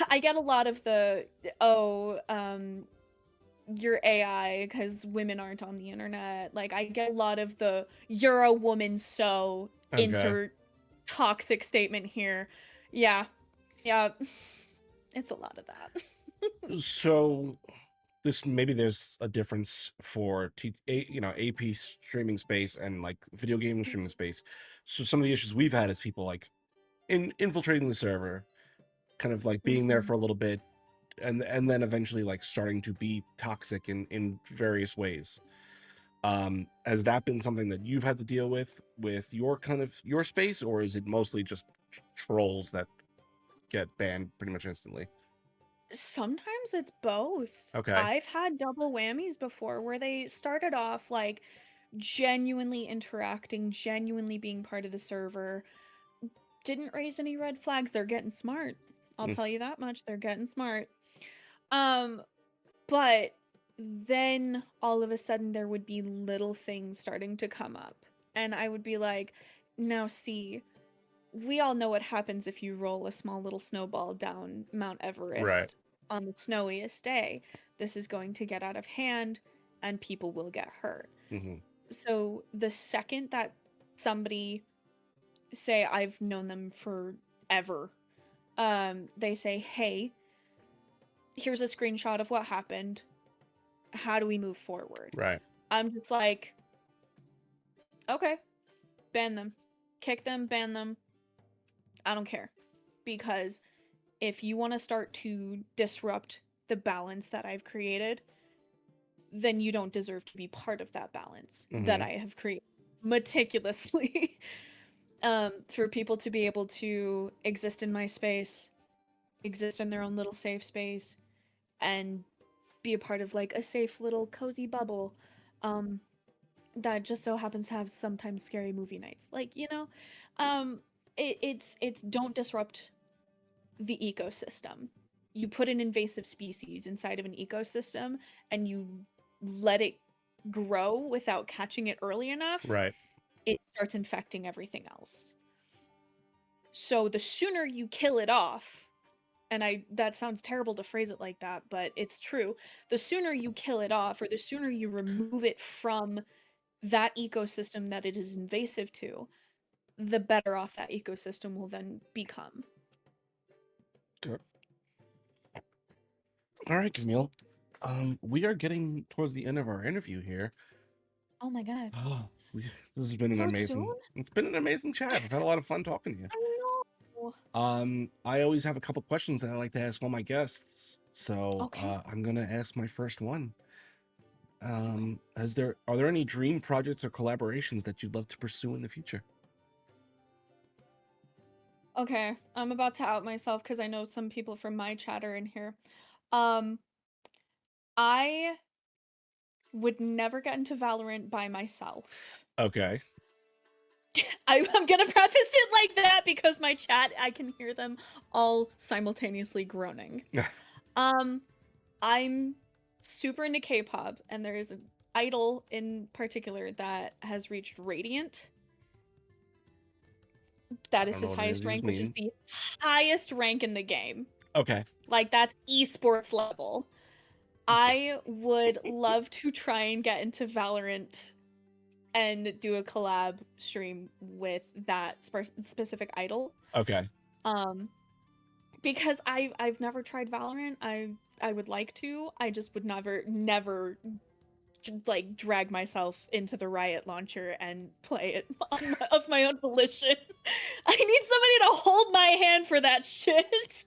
I get a lot of the oh, you're AI because women aren't on the internet. Like I get a lot of the you're a woman, so Okay. insert toxic statement here. Yeah, yeah, it's a lot of that. So maybe there's a difference for AP streaming space and like video game streaming space. So some of the issues we've had is people like infiltrating the server, kind of like being there Mhm. for a little bit, and then eventually like starting to be toxic in various ways. Has that been something that you've had to deal with your kind of your space, or is it mostly just trolls that get banned pretty much instantly? Sometimes it's both. Okay. I've had double whammies before where they started off like genuinely interacting, genuinely being part of the server, didn't raise any red flags. They're getting smart. I'll Mm. tell you that much. They're getting smart. Um, but then all of a sudden there would be little things starting to come up. And I would be like, now see, we all know what happens if you roll a small little snowball down Mount Right. Everest on the snowiest day. This is going to get out of hand and people will get hurt. Hmm. So the second that somebody, say I've known them forever, they say, "Hey, here's a screenshot of what happened. How do we move forward?" Right. I'm just like, "Okay, ban them. Kick them, ban them. I don't care." Because if you want to start to disrupt the balance that I've created, then you don't deserve to be part of that balance that Hmm. I have created meticulously. For people to be able to exist in my space, exist in their own little safe space, and be a part of like a safe little cozy bubble, um, that just so happens to have sometimes scary movie nights. Like, um, it's don't disrupt the ecosystem. You put an invasive species inside of an ecosystem and you let it grow without catching it early enough, Right. it starts infecting everything else. So the sooner you kill it off, and that sounds terrible to phrase it like that, but it's true. The sooner you kill it off or the sooner you remove it from that ecosystem that it is invasive to, the better off that ecosystem will then become. Good. All right, Camille. We are getting towards the end of our interview here. Oh my god. Oh, this has been an So soon? amazing. It's been an amazing chat. I've had a lot of fun talking to you. I know. I always have a couple questions that I like to ask all my guests, so Okay. I'm gonna ask my first one. Are there any dream projects or collaborations that you'd love to pursue in the future? Okay. I'm about to out myself because I know some people from my chat are in here. Um, I would never get into Valorant by myself. Okay. I'm gonna preface it like that because my chat, I can hear them all simultaneously groaning. Um, I'm super into K-pop, and there is an idol in particular that has reached Radiant. I That is don't know his what any of highest these rank, which is mean. the highest rank in the game. Okay. Like that's esports level. I would love to try and get into Valorant and do a collab stream with that specific idol. Okay. Um, because I've never tried Valorant. I would like to. I just would never like drag myself into the Riot launcher and play it of my own volition. I need somebody to hold my hand for that shit.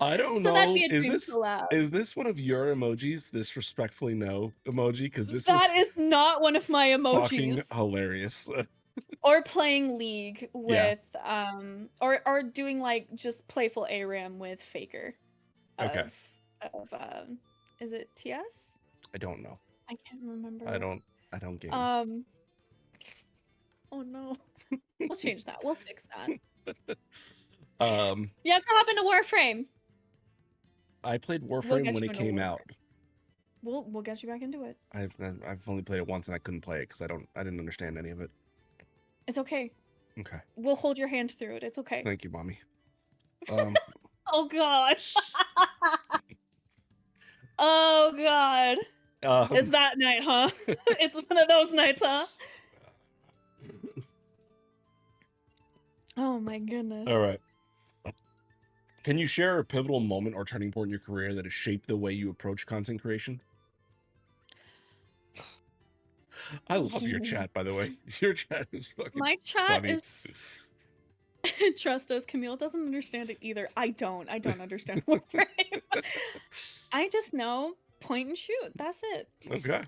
I don't So that'd know. be a dream collab. Is this one of your emojis? This respectfully no emoji? Because this That is is not one of my emojis. fucking hilarious. Or playing League Yeah. with or doing like just playful ARAM with Faker Okay. of is it TS? I don't know. I can't remember. I don't game. Oh no. We'll change that. We'll fix that. You have to hop into Warframe. I played Warframe when it came out. We'll get you back into it. I've only played it once and I couldn't play it because I didn't understand any of it. It's okay. Okay. We'll hold your hand through it. It's okay. Thank you, mommy. Oh gosh. Oh god. It's that night, huh? It's one of those nights, huh? Oh my goodness. All right. Can you share a pivotal moment or turning point in your career that has shaped the way you approach content creation? I love your chat, by the way. Your chat is fucking My chat funny. is trust us, Camille doesn't understand it either. I don't understand Warframe. I just know point and shoot. That's it. Okay.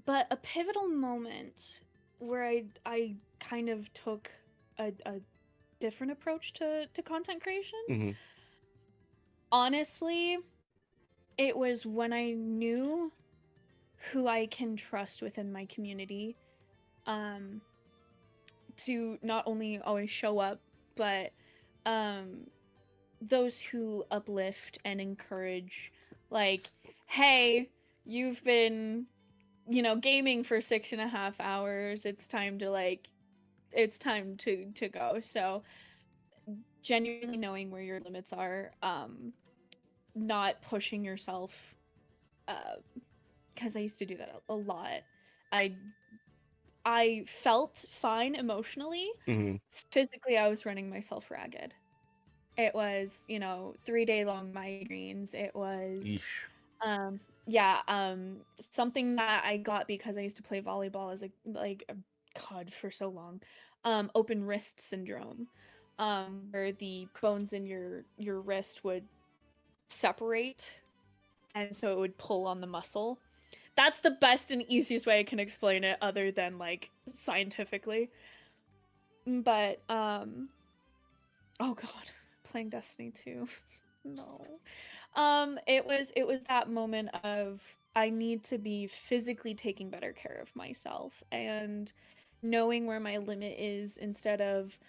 But a pivotal moment where I kind of took a different approach to content creation. Mm-hmm. Honestly, it was when I knew who I can trust within my community to not only always show up, but those who uplift and encourage, like, hey, you've been, gaming for 6.5 hours. It's time to go. So genuinely knowing where your limits are, not pushing yourself, because I used to do that a lot. I felt fine emotionally. Mm-hmm. Physically, I was running myself ragged. It was, 3-day-long migraines. It was, something that I got because I used to play volleyball as God, for so long. Open wrist syndrome, where the bones in your wrist would separate, and so it would pull on the muscle. That's the best and easiest way I can explain it, other than like scientifically. But oh god, playing Destiny 2. No. It was that moment of I need to be physically taking better care of myself and knowing where my limit is, instead of,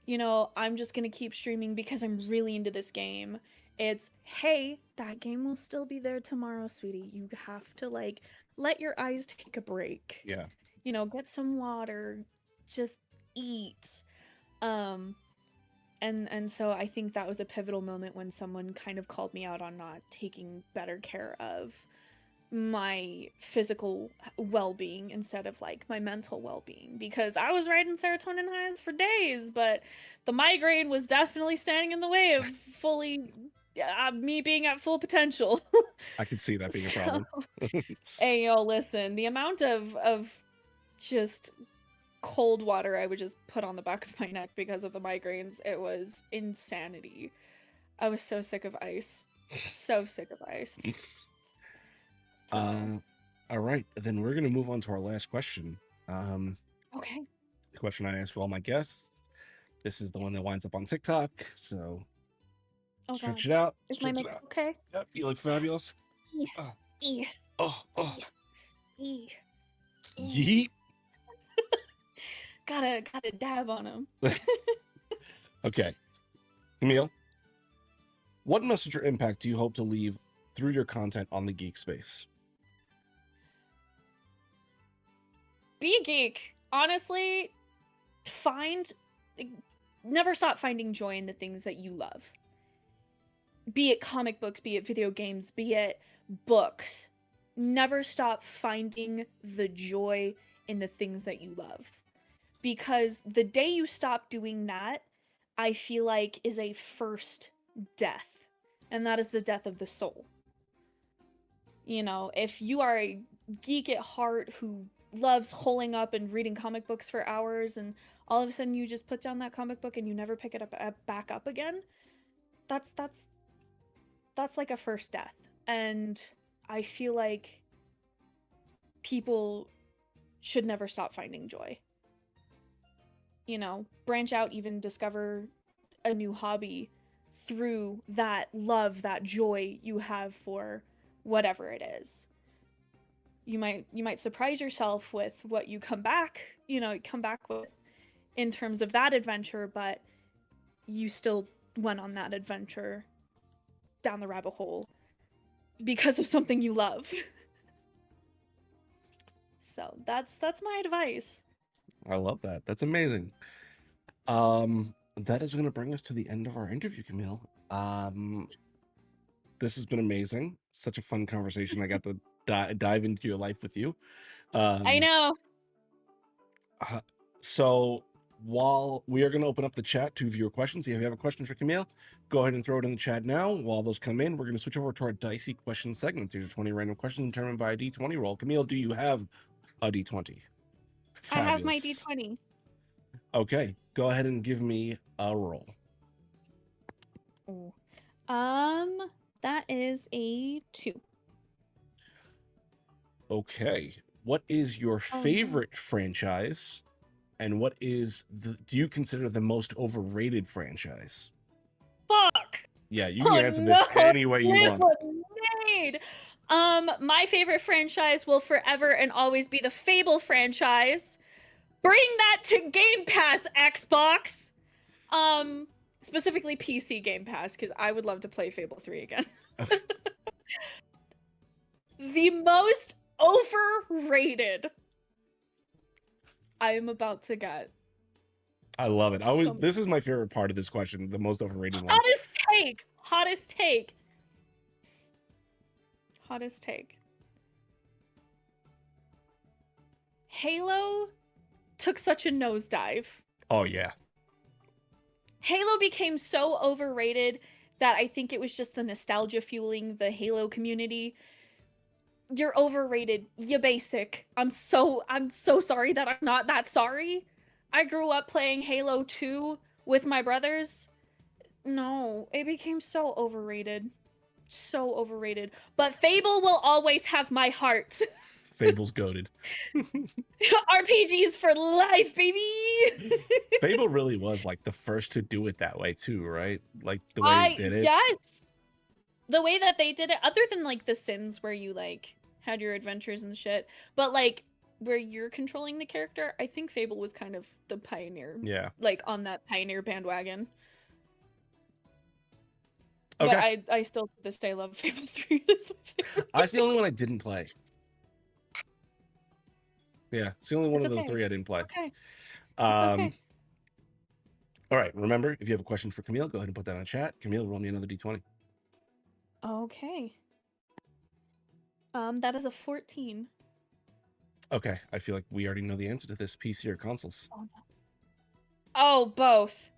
I'm just gonna keep streaming because I'm really into this game. It's, hey, that game will still be there tomorrow, sweetie. You have to let your eyes take a break. Yeah. Get some water, just eat. And so I think that was a pivotal moment when someone kind of called me out on not taking better care of my physical well-being instead of my mental well-being, because I was riding serotonin highs for days, but the migraine was definitely standing in the way of me being at full potential. I could see that being a problem. Hey, yo, listen, the amount of just cold water I would just put on the back of my neck because of the migraines, it was insanity. I was so sick of ice. So sick of ice. All right, then we're gonna move on to our last question. Okay. The question I ask all my guests. This is the one that winds up on TikTok, so stretch it out. Is my mic okay? Yep, you look fabulous. Oh. Yeet. Gotta dab on him. Okay. Camille, what message or impact do you hope to leave through your content on the geek space? Be a geek. Honestly, never stop finding joy in the things that you love. Be it comic books, be it video games, be it books. Never stop finding the joy in the things that you love. Because the day you stop doing that, I feel like is a first death, and that is the death of the soul. You know, if you are a geek at heart who loves holing up and reading comic books for hours, and all of a sudden you just put down that comic book and you never pick it up back up again, that's like a first death. And I feel like people should never stop finding joy. You know, branch out, even discover a new hobby through that love, that joy you have for whatever it is. You might surprise yourself with what you come back with in terms of that adventure, but you still went on that adventure down the rabbit hole because of something you love. So that's my advice. I love that. That's amazing. That is going to bring us to the end of our interview, Camille. This has been amazing. Such a fun conversation. I got to dive into your life with you. I know. So while we are going to open up the chat to viewer questions, if you have a question for Camille, go ahead and throw it in the chat now. While those come in, we're going to switch over to our dicey question segment. These are 20 random questions determined by a D20 roll. Camille, do you have a D20? Fabulous. I have my D20. Okay, go ahead and give me a roll. Ooh. That is a 2. Okay, what is your favorite franchise, and what is do you consider the most overrated franchise? Fuck. Yeah, you can answer this any way you want. My favorite franchise will forever and always be the Fable franchise. Bring that to Game Pass, Xbox. Specifically PC Game Pass, because I would love to play Fable 3 again. The most overrated. I am about to get. I love it. This is my favorite part of this question, the most overrated one. Hottest take. Halo took such a nosedive. Oh yeah. Halo became so overrated that I think it was just the nostalgia fueling the Halo community. You're overrated. You basic. I'm so sorry that I'm not that sorry. I grew up playing Halo 2 with my brothers. No, it became so overrated. So overrated. But Fable will always have my heart. Fable's goated. RPGs for life, baby. Fable really was like the first to do it that way too, right? Like the way they did it. Yes. The way that they did it, other than like The Sims where you like had your adventures and shit, but like where you're controlling the character, I think Fable was kind of the pioneer. Yeah. Like on that pioneer bandwagon. Okay. But I still to this day love Fable 3. That's the only one I didn't play. Yeah, it's the only one of those 3 I didn't play. Okay. Okay. All right, remember, if you have a question for Camille, go ahead and put that in the chat. Camille, roll me another D20. Okay. That is a 14. Okay, I feel like we already know the answer to this. PC or consoles? Oh, no. Oh, both.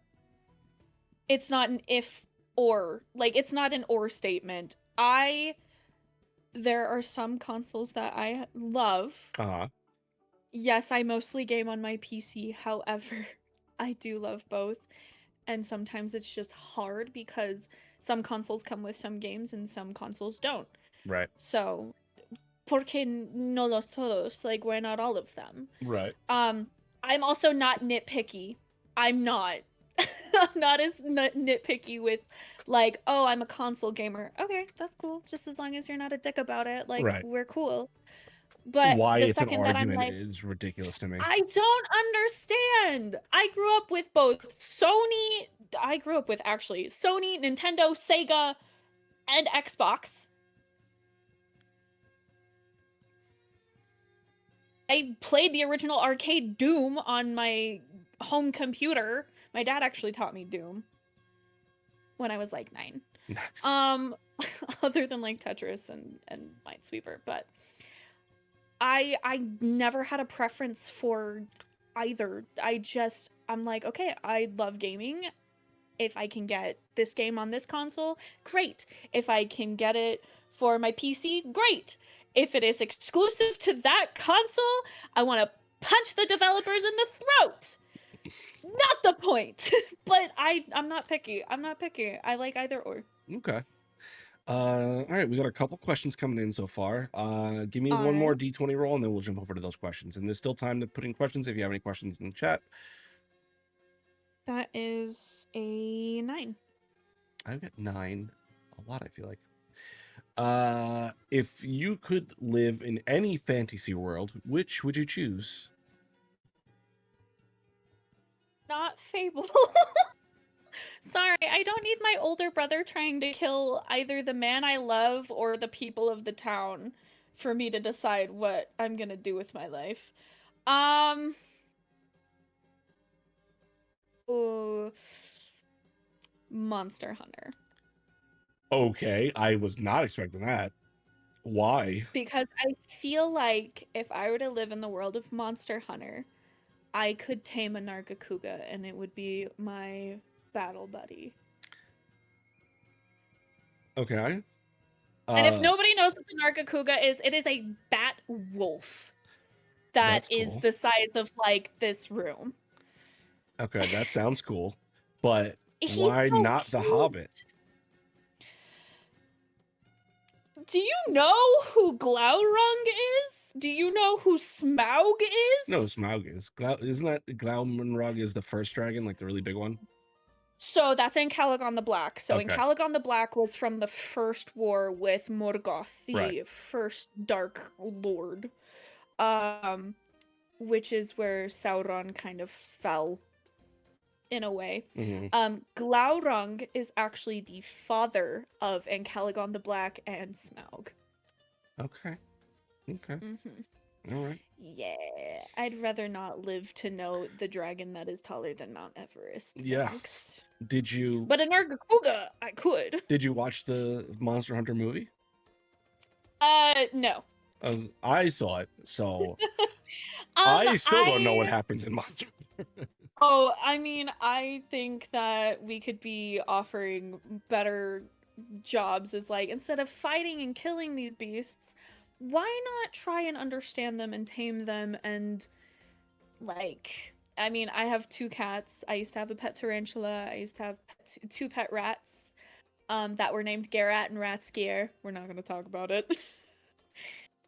It's not an if or. Like, it's not an or statement. There are some consoles that I love. Uh-huh. Yes, I mostly game on my PC. However, I do love both. And sometimes it's just hard because some consoles come with some games and some consoles don't. Right. So, porque no los todos? Like, why not all of them? Right. I'm also not nitpicky. I'm not. I'm not as nitpicky with, like, oh, I'm a console gamer. Okay, that's cool. Just as long as you're not a dick about it. Like, right. We're cool. But why the it's an second that I'm argument like, is ridiculous to me. I don't understand. I grew up with both Sony, Nintendo, Sega, and Xbox. I played the original arcade Doom on my home computer. My dad actually taught me Doom when I was like 9. Nice. Other than like Tetris and Minesweeper, but I never had a preference for either. I'm like, okay, I love gaming. if I can get this game on this console, great. If I can get it for my PC, great. If it is exclusive to that console, I want to punch the developers in the throat. Not the point. But I'm not picky. I'm not picky. I like either or. Okay. All right, we got a couple questions coming in so far. Give me All one more right. D20 roll, and then we'll jump over to those questions. And there's still time to put in questions if you have any questions in the chat. That is a 9. I've got 9. A lot, I feel like. If you could live in any fantasy world, which would you choose? Not Fable. Sorry, I don't need my older brother trying to kill either the man I love or the people of the town for me to decide what I'm gonna do with my life. Ooh, Monster Hunter. Okay, I was not expecting that. Why? Because I feel like if I were to live in the world of Monster Hunter, I could tame a Nargacuga and it would be my battle buddy. Okay. And if nobody knows what the Nargacuga is, it is a bat wolf that is cool. the size of like this room. Okay, that sounds cool. But He's why so not the cute. Hobbit? Do you know who Glaurung is? Do you know who Smaug is? No, Smaug is. Isn't that Glaumenrog is the first dragon, like the really big one? So that's in Calagon the Black. So in Okay. Calagon the Black was from the first war with Morgoth, the Right. first Dark Lord. Which is where Sauron kind of fell in a way. Mm-hmm. Glaurung is actually the father of Encalagon the Black and Smaug. Okay. Okay. Mm-hmm. All right. Yeah, I'd rather not live to know the dragon that is taller than Mount Everest. Yeah. Thanks. Did you? But a Nargacuga, I could. Did you watch the Monster Hunter movie? No. I saw it, so I still don't know what happens in Monster Hunter. Oh, I mean, I think that we could be offering better jobs as like, instead of fighting and killing these beasts, why not try and understand them and tame them and like, I mean, I have 2 cats. I used to have a pet tarantula. I used to have 2 pet rats that were named Garat and Ratskier. We're not going to talk about it.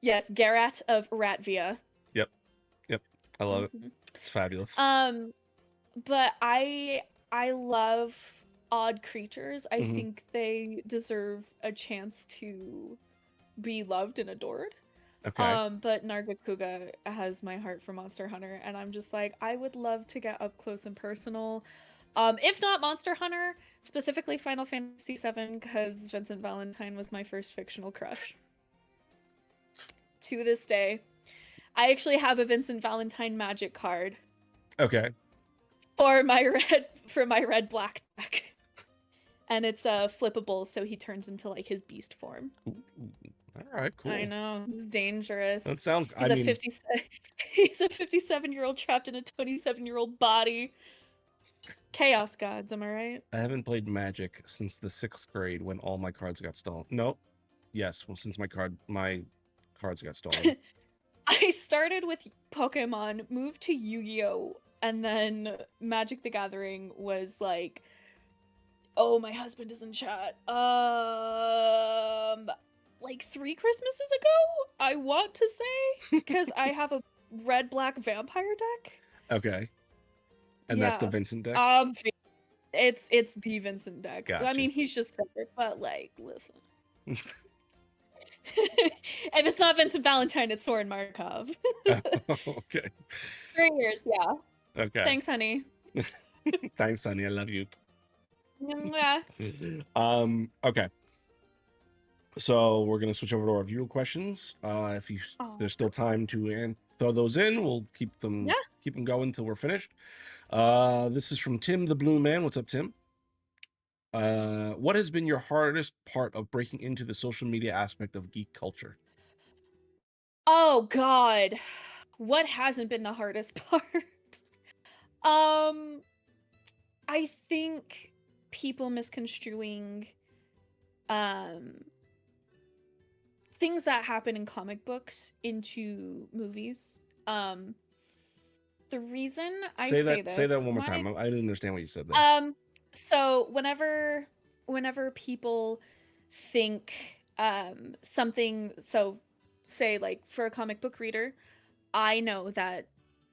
Yes, Garat of Ratvia. Yep. I love it. It's fabulous. But I love odd creatures. I Mhm. think they deserve a chance to be loved and adored. Okay. But Nargacuga has my heart for Monster Hunter, and I'm just like, I would love to get up close and personal. If not Monster Hunter, specifically Final Fantasy VII, because Vincent Valentine was my first fictional crush. To this day. I actually have a Vincent Valentine magic card. Okay. For my red black deck. And it's flippable, so he turns into like his beast form. Ooh, all right, cool. I know, it's dangerous. That sounds. He's a 57-year-old trapped in a 27-year-old body. Chaos gods, am I right? I haven't played Magic since the 6th grade when all my cards got stolen. No. Yes, well, since my cards got stolen. I started with Pokemon, moved to Yu-Gi-Oh, and then Magic the Gathering was like, oh, my husband is in chat. Like 3 Christmases ago, I want to say, because I have a red-black vampire deck. Okay. And that's the Vincent deck? It's the Vincent deck. Gotcha. I mean, he's just better, but like, listen. If it's not Vincent Valentine, it's Soren Markov. Okay. 3 years, yeah. Okay. Thanks, honey. Thanks, honey. I love you. Yeah. Okay. So we're gonna switch over to our viewer questions. If there's still time to throw those in, we'll keep them going until we're finished. This is from Tim the Blue Man. What's up, Tim? What has been your hardest part of breaking into the social media aspect of geek culture? Oh God, what hasn't been the hardest part? I think people misconstruing things that happen in comic books into movies. The reason I say this, say that one more time. I didn't understand what you said there. So whenever people think something, so say like for a comic book reader, I know that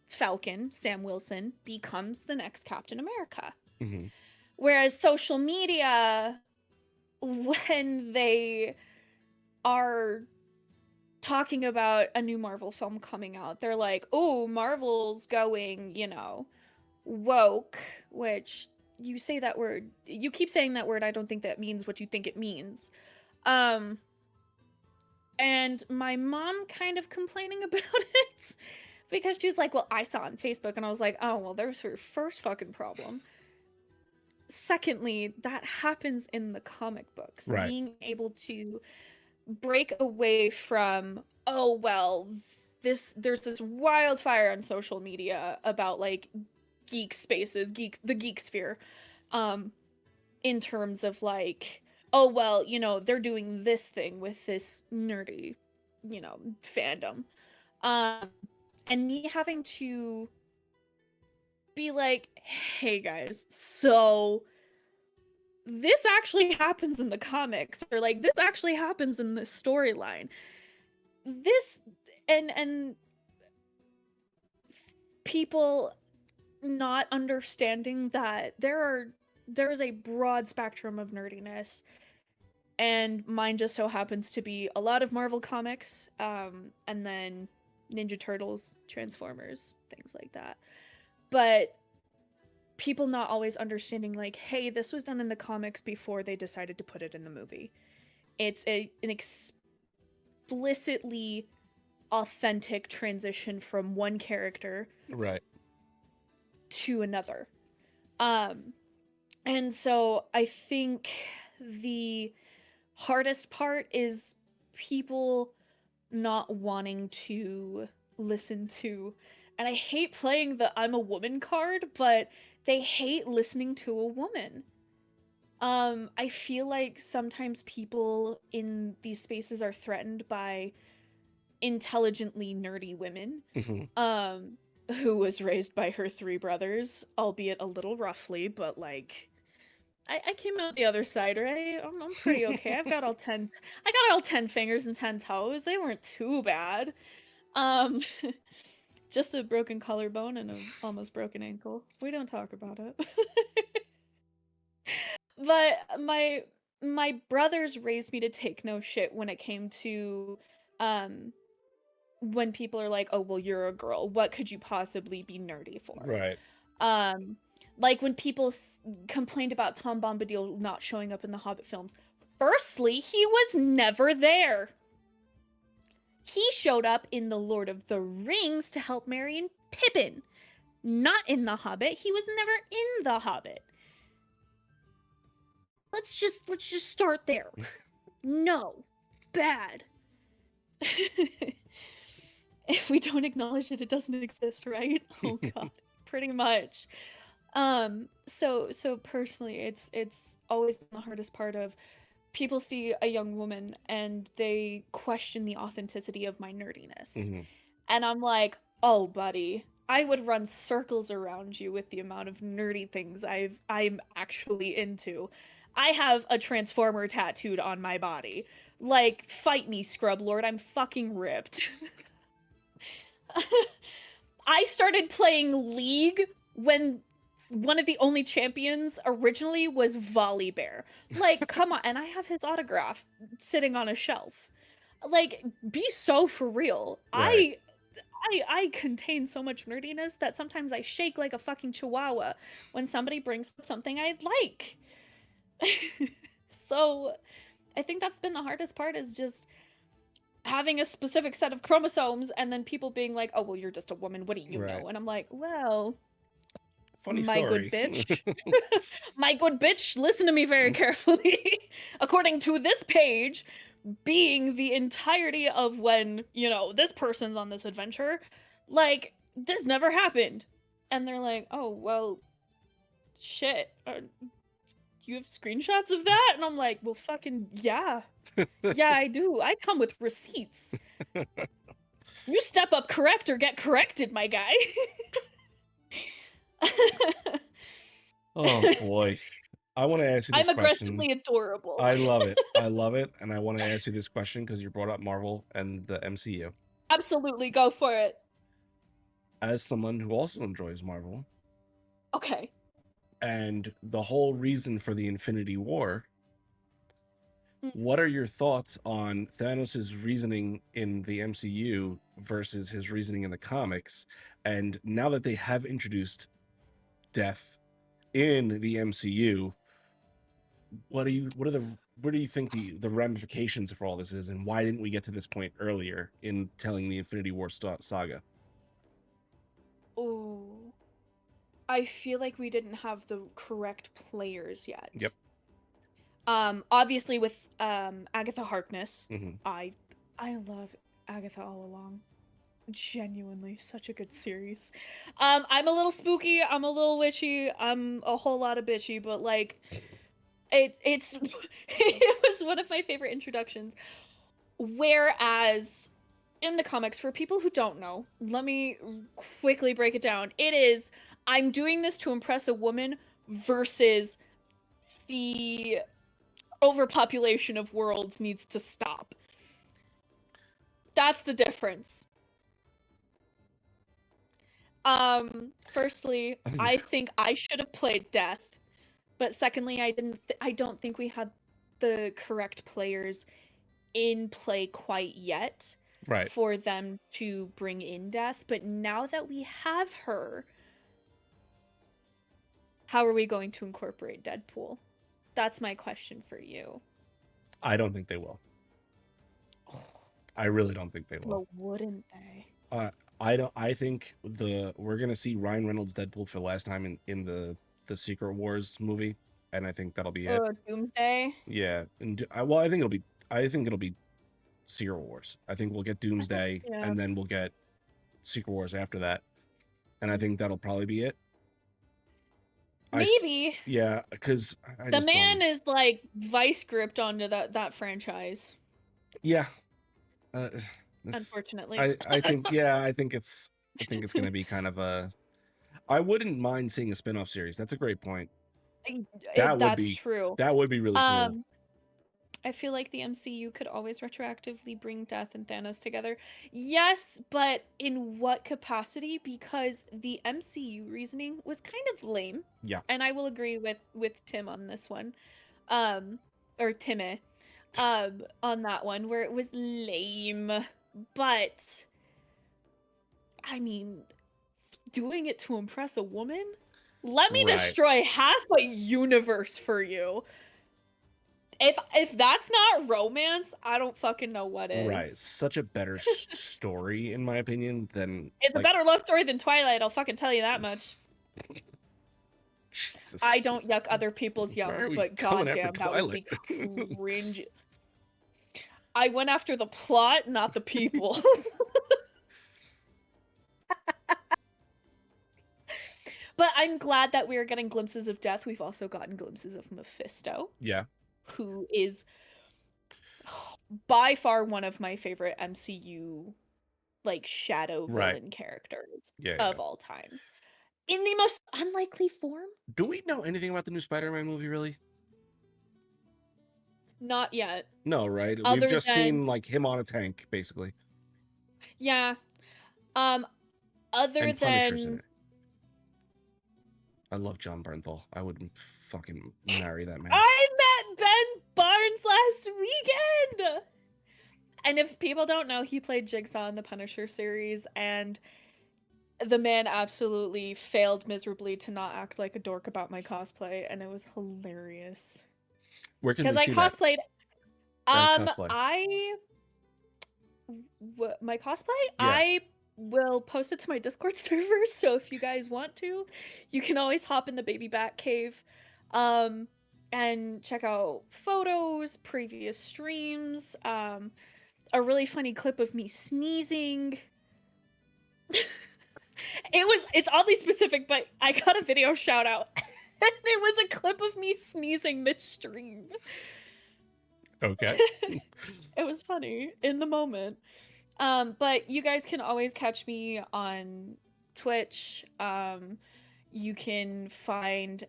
Falcon, Sam Wilson, becomes the next Captain America. Mm-hmm. Whereas social media, when they are talking about a new Marvel film coming out, they're like, oh, Marvel's going, you know, woke, which you say that word, you keep saying that word, I don't think that means what you think it means. And my mom kind of complaining about it because she's like, well, I saw it on Facebook, and I was like, oh, well, there's her first fucking problem. Secondly, that happens in the comic books. Right. Being able to break away from, oh, well, there's this wildfire on social media about like geek spaces, the geek sphere, in terms of like, oh, well, you know, they're doing this thing with this nerdy, you know, fandom. And me having to be like, hey guys, so this actually happens in the comics, or like this actually happens in this storyline. This and people not understanding that there's a broad spectrum of nerdiness, and mine just so happens to be a lot of Marvel comics, and then Ninja Turtles, Transformers, things like that. But people not always understanding like, hey, this was done in the comics before they decided to put it in the movie. It's an explicitly authentic transition from one character Right. to another. And so I think the hardest part is people not wanting to listen to, and I hate playing the I'm a woman card, but they hate listening to a woman. I feel like sometimes people in these spaces are threatened by intelligently nerdy women, who was raised by her 3 brothers, albeit a little roughly, but like, I came out the other side, right? I'm pretty okay. I got all 10 fingers and 10 toes. They weren't too bad. Just a broken collarbone and an almost broken ankle. We don't talk about it. But my brothers raised me to take no shit when it came to when people are like, oh, well, you're a girl, what could you possibly be nerdy for? Right. Like when people complained about Tom Bombadil not showing up in the Hobbit films. Firstly, he was never there. He showed up in The Lord of the Rings to help Merry and Pippin, not in The Hobbit. He was never in The Hobbit. Let's just start there. No. Bad. If we don't acknowledge it, it doesn't exist, right? Oh god. Pretty much. So personally, it's always the hardest part of people see a young woman and they question the authenticity of my nerdiness. And I'm like, oh buddy, I would run circles around you with the amount of nerdy things I'm actually into. I have a Transformer tattooed on my body. Like, fight me, Scrub Lord, I'm fucking ripped. I started playing League when one of the only champions originally was Volibear. Like, come on. And I have his autograph sitting on a shelf. Like, be so for real. Right. I contain so much nerdiness that sometimes I shake like a fucking chihuahua when somebody brings up something I like. So I think that's been the hardest part, is just having a specific set of chromosomes and then people being like, oh, well, you're just a woman, what do you know? And I'm like, well, funny my story. good bitch. My good bitch, listen to me very carefully. According to this page, being the entirety of when, you know, this person's on this adventure, like, this never happened. And they're like, oh, well, shit. you have screenshots of that? And I'm like, well, fucking yeah. Yeah, I do. I come with receipts. You step up correct or get corrected, my guy. Oh boy. I want to ask you this I'm question. aggressively adorable. I love it. I love it. And I want to ask you this question because you brought up Marvel and the MCU. Absolutely, go for it. As someone who also enjoys Marvel, Okay. and the whole reason for the Infinity War, Mm. what are your thoughts on Thanos' reasoning in the MCU versus his reasoning in the comics? And now that they have introduced death in the MCU, what do you think the ramifications for all this is, and why didn't we get to this point earlier in telling the Infinity War saga? Oh, I feel like we didn't have the correct players yet. Yep. Obviously with Agatha Harkness, Mm-hmm. I love Agatha all along. Genuinely, such a good series. I'm a little spooky. I'm a little witchy. I'm a whole lot of bitchy, but like, it's it was one of my favorite introductions. Whereas in the comics, for people who don't know, let me quickly break it down. It is, I'm doing this to impress a woman versus the overpopulation of worlds needs to stop. That's the difference. Firstly, I think I should have played Death, but secondly, I don't think we had the correct players in play quite yet. Right. For them to bring in Death, but now that we have her, how are we going to incorporate Deadpool? That's my question for you. I don't think they will. I really don't think they will. Well, wouldn't they? I think we're gonna see Ryan Reynolds Deadpool for the last time in the Secret Wars movie, and I think that'll be it. Doomsday. Yeah, and I think it'll be Secret Wars. I think we'll get Doomsday, Yeah. and then we'll get Secret Wars after that, and I think that'll probably be it. Maybe. Yeah, because the man is like vice gripped onto that franchise. Yeah. Unfortunately. I think it's gonna be kind of a. I wouldn't mind seeing a spin-off series. That's a great point. That's true. That would be really cool. I feel like the MCU could always retroactively bring Death and Thanos together. Yes, but in what capacity? Because the MCU reasoning was kind of lame. Yeah. And I will agree with Tim on this one. Or Timmy. On that one, where it was lame. But I mean, doing it to impress a woman? Let me destroy half a universe for you. If that's not romance, I don't fucking know what is. Right. Such a better story, in my opinion, than it's a better love story than Twilight, I'll fucking tell you that much. Jesus. I don't yuck other people's yums, but goddamn, that was the cringe. I went after the plot, not the people. But I'm glad that we're getting glimpses of Death. We've also gotten glimpses of Mephisto. Yeah. Who is by far one of my favorite MCU like shadow villain characters of all time. In the most unlikely form. Do we know anything about the new Spider-Man movie, really? Not yet. No, right? We've just seen like him on a tank, basically. Yeah. Other Punisher's in than it. I love John Bernthal. I would fucking marry that man. I met Ben Barnes last weekend! And if people don't know, he played Jigsaw in the Punisher series, and the man absolutely failed miserably to not act like a dork about my cosplay, and it was hilarious. Where can we see cosplayed. cosplay? My cosplay? Yeah. I will post it to my Discord server, so if you guys want to, you can always hop in the Baby Bat Cave and check out photos, previous streams, a really funny clip of me sneezing. It's oddly specific, but I got a video shout out it was a clip of me sneezing midstream. Okay. It was funny in the moment. But you guys can always catch me on Twitch. You can find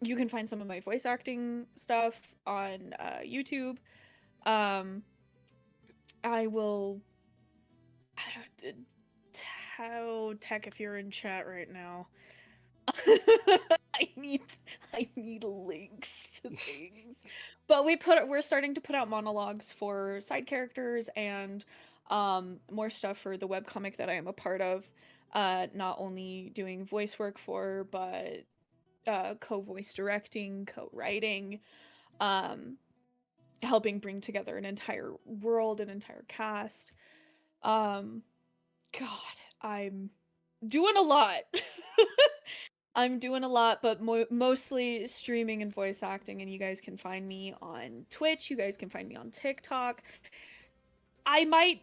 you can find some of my voice acting stuff on YouTube. I will tell Tech if you're in chat right now. I need links to things. But we're starting to put out monologues for side characters and more stuff for the webcomic that I am a part of. Not only doing voice work for, but co-voice directing, co-writing, helping bring together an entire world, an entire cast. God, I'm doing a lot. I'm doing a lot, but mostly streaming and voice acting, and you guys can find me on Twitch. You guys can find me on TikTok. I might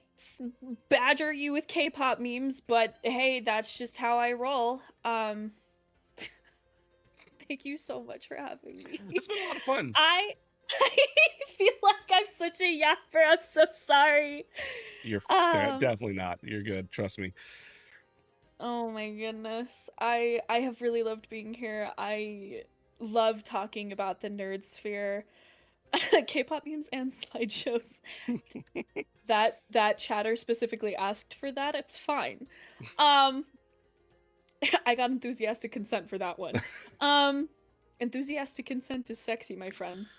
badger you with K-pop memes, but hey, that's just how I roll. Thank you so much for having me. It's been a lot of fun. I feel like I'm such a yapper. I'm so sorry. You're definitely not. You're good. Trust me. Oh my goodness. I have really loved being here. I love talking about the nerd sphere. K-pop memes and slideshows. that chatter specifically asked for that. It's fine. I got enthusiastic consent for that one. Enthusiastic consent is sexy, my friends.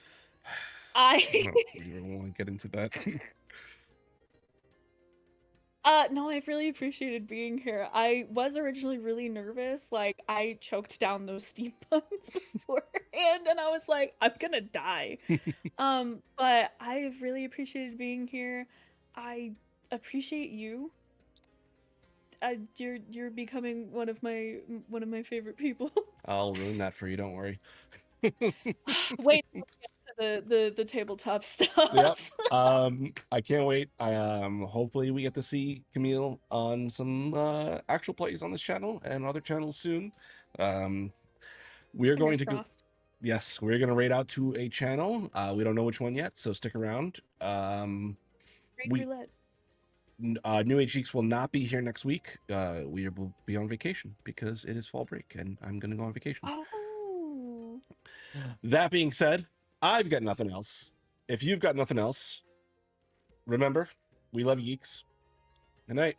I don't want to get into that. No, I've really appreciated being here. I was originally really nervous. Like, I choked down those steam buns beforehand, and I was like, I'm gonna die. But I've really appreciated being here. I appreciate you. You're becoming one of my favorite people. I'll ruin that for you. Don't worry. Wait till we get to the tabletop stuff. Yep. I can't wait. Hopefully we get to see Camille on some actual plays on this channel and other channels soon. We're going to go. Yes, we're going to raid out to a channel. We don't know which one yet, so stick around. New Age Geeks will not be here next week. We will be on vacation because it is fall break, and I'm going to go on vacation. Oh. That being said, I've got nothing else. If you've got nothing else, remember, we love geeks. Good night.